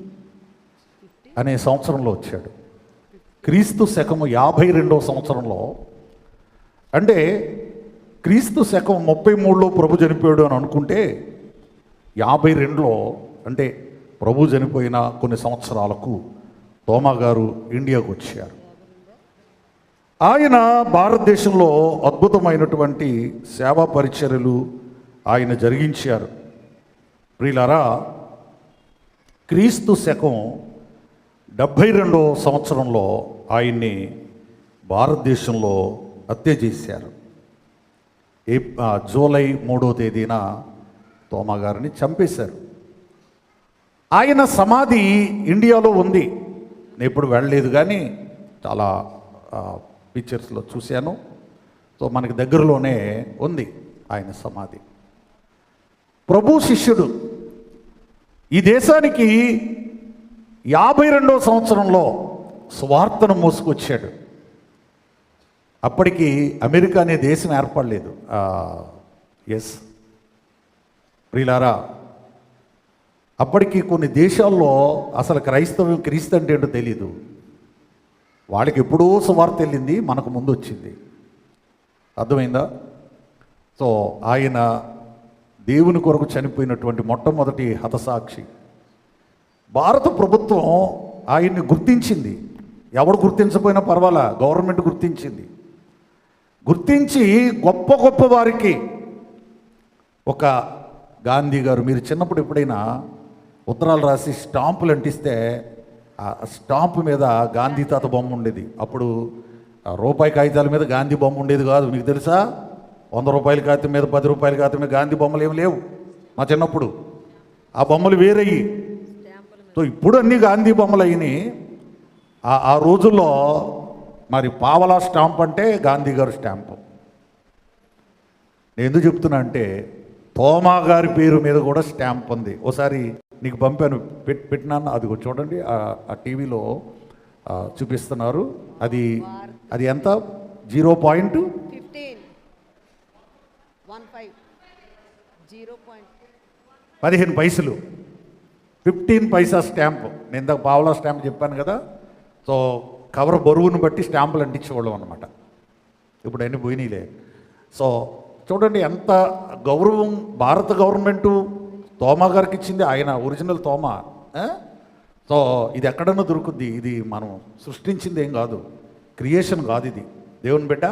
అనే సంవత్సరంలో వచ్చాడు. క్రీస్తు శకము 52వ సంవత్సరంలో. అంటే క్రీస్తు శకం 33లో ప్రభు చనిపోయాడు అని అనుకుంటే 52లో అంటే ప్రభు చనిపోయిన కొన్ని సంవత్సరాలకు తోమా గారు ఇండియాకు వచ్చారు. ఆయన భారతదేశంలో అద్భుతమైనటువంటి సేవా పరిచర్యలు ఆయన జరిగించారు. ప్రియులారా, క్రీస్తు శకం 72వ సంవత్సరంలో ఆయన్ని భారతదేశంలో హత్య చేశారు. జూలై 3వ తేదీన తోమా గారిని చంపేశారు. ఆయన సమాధి ఇండియాలో ఉంది. నేను ఎప్పుడు వెళ్ళలేదు కానీ చాలా పిక్చర్స్లో చూశాను. సో మనకి దగ్గరలోనే ఉంది ఆయన సమాధి. ప్రభు శిష్యుడు ఈ దేశానికి 52వ సంవత్సరంలో సువార్తను మోసుకొచ్చాడు. అప్పటికి అమెరికా అనే దేశం ఏర్పడలేదు. ప్రియులారా, అప్పటికి కొన్ని దేశాల్లో అసలు క్రీస్తు అంటే ఏంటో తెలీదు. వాళ్ళకి ఎప్పుడో సువార్త వెళ్ళింది, మనకు ముందు వచ్చింది. అర్థమైందా? సో ఆయన దేవుని కొరకు చనిపోయినటువంటి మొట్టమొదటి హతసాక్షి. భారత ప్రభుత్వం ఆయన్ని గుర్తించింది. ఎవడు గుర్తించకపోయినా పర్వాలా, గవర్నమెంట్ గుర్తించింది. గుర్తించి గొప్ప గొప్ప వారికి ఒక గాంధీ గారు, మీరు చిన్నప్పుడు ఎప్పుడైనా ఉత్తరాలు రాసి స్టాంపులు అంటిస్తే ఆ స్టాంపు మీద గాంధీ తాత బొమ్మ ఉండేది. అప్పుడు రూపాయి కాగితాల మీద గాంధీ బొమ్మ ఉండేది కాదు, మీకు తెలుసా? 100 రూపాయల కాగితం మీద 10 రూపాయల కాగితం మీద గాంధీ బొమ్మలు ఏమి లేవు మా చిన్నప్పుడు. ఆ బొమ్మలు వేరయ్యి. సో ఇప్పుడు అన్నీ గాంధీ బొమ్మలు అయినాయి. ఆ రోజుల్లో మరి పావలా స్టాంప్ అంటే గాంధీ గారు స్టాంపు. నేను ఎందుకు చెప్తున్నా అంటే తోమా గారి పేరు మీద కూడా స్టాంప్ ఉంది. ఒకసారి నీకు పంపాను, పెట్టినాను, అది చూడండి, ఆ టీవీలో చూపిస్తున్నారు. అది ఎంత? 0.15 పైసలు, 15 పైసా స్టాంపు. నేను ఇందాక పావలా స్టాంప్ చెప్పాను కదా. సో కవర్ బరువును బట్టి స్టాంపులు అంటించేవాళ్ళం అనమాట. ఇప్పుడు అన్నీ పోయినాయిలే. సో చూడండి ఎంత గౌరవం భారత గవర్నమెంటు తోమా గారికి ఇచ్చింది. ఆయన ఒరిజినల్ తోమా. సో ఇది ఎక్కడన్నా దొరుకుద్ది. ఇది మనం సృష్టించింది ఏం కాదు, క్రియేషన్ కాదు ఇది, దేవుని బిడ్డ.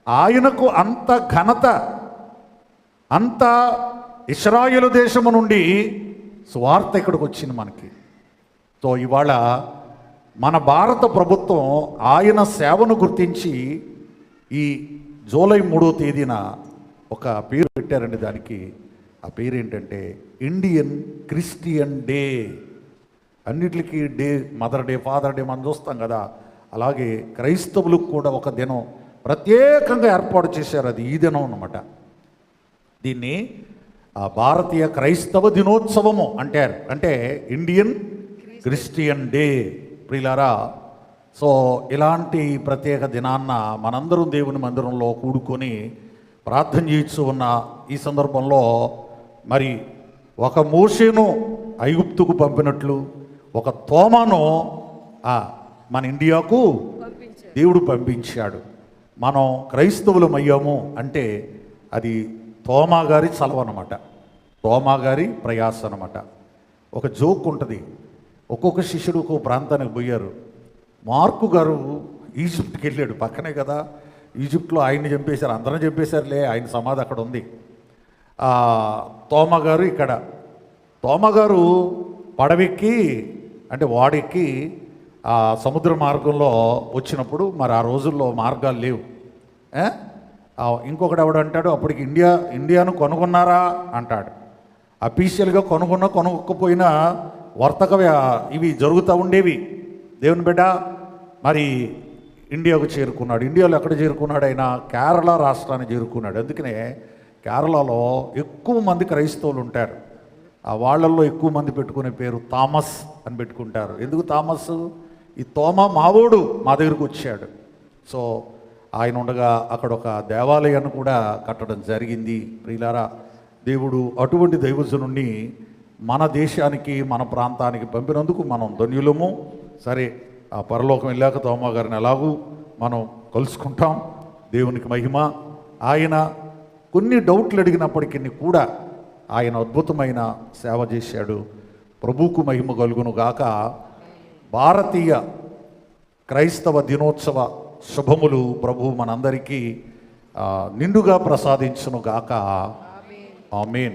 ఆయనకు అంత ఘనత, అంత ఇశ్రాయేలు దేశము నుండి సువార్త ఇక్కడికి వచ్చింది మనకి. సో ఇవాళ మన భారత ప్రభుత్వం ఆయన సేవను గుర్తించి ఈ జూలై 3వ తేదీన ఒక పేరు పెట్టారండి దానికి. ఆ పేరు ఏంటంటే ఇండియన్ క్రిస్టియన్ డే. అన్నిటికీ day, mother day, father day మనం చూస్తాం కదా. అలాగే క్రైస్తవులకు కూడా ఒక దినం ప్రత్యేకంగా ఏర్పాటు చేశారు. అది ఈ దినం అన్నమాట. దీన్ని భారతీయ క్రైస్తవ దినోత్సవము అంటారు. అంటే ఇండియన్ క్రిస్టియన్ డే. ప్రియులారా, సో ఇలాంటి ప్రత్యేక దినాన్న మనందరం దేవుని మందిరంలో కూడుకొని ప్రార్థన చేయొచ్చు ఉన్న ఈ సందర్భంలో మరి ఒక మోషేను ఐగుప్తుకు పంపినట్లు ఒక తోమాను మన ఇండియాకు దేవుడు పంపించాడు. మనం క్రైస్తవులం అయ్యాము అంటే అది తోమా గారి చలవ అనమాట, తోమా గారి ప్రయాస అనమాట. ఒక జోక్ ఉంటుంది. ఒక్కొక్క శిష్యుడు ఒక్కొక్క ప్రాంతానికి పోయారు. మార్కు గారు ఈజిప్ట్కి వెళ్ళాడు, పక్కనే కదా. ఈజిప్ట్లో ఆయన్ని చంపేశారు, అందరం చంపేశారులే, ఆయన సమాధి అక్కడ ఉంది. తోమా గారు ఇక్కడ. తోమా గారు పడవెక్కి అంటే వాడెక్కి ఆ సముద్ర మార్గంలో వచ్చినప్పుడు మరి ఆ రోజుల్లో మార్గాలు లేవు. ఇంకొకటి ఎవడంటాడు అప్పటికి ఇండియాను కొనుగొన్నారా అంటాడు. అఫీషియల్గా కొనుక్కోకపోయినా వర్తక ఇవి జరుగుతూ ఉండేవి. దేవుని బిడ్డ మరి ఇండియాకు చేరుకున్నాడు. ఇండియాలో ఎక్కడ చేరుకున్నాడు? ఆయన కేరళ రాష్ట్రాన్ని చేరుకున్నాడు. అందుకనే కేరళలో ఎక్కువ మంది క్రైస్తవులు ఉంటారు. ఆ వాళ్ళల్లో ఎక్కువ మంది పెట్టుకునే పేరు థామస్ అని పెట్టుకుంటారు. ఎందుకు థామస్? ఈ తోమా మావోడు మా దగ్గరకు వచ్చాడు. సో ఆయన ఉండగా అక్కడ ఒక దేవాలయాన్ని కూడా కట్టడం జరిగింది. ప్రియులారా, దేవుడు అటువంటి దైవజనుణ్ణి మన దేశానికి మన ప్రాంతానికి పంపినందుకు మనం ధన్యులము. సరే, ఆ పరలోకం వెళ్ళాక తోమా గారిని ఎలాగూ మనం కలుసుకుంటాం. దేవునికి మహిమ. ఆయన కొన్ని డౌట్లు అడిగినప్పటికీ కూడా ఆయన అద్భుతమైన సేవ చేశాడు. ప్రభువుకు మహిమ కలుగును గాక. భారతీయ క్రైస్తవ దినోత్సవ శుభములు ప్రభువు మనందరికీ నిండుగా ప్రసాదించును గాక. ఆమేన్.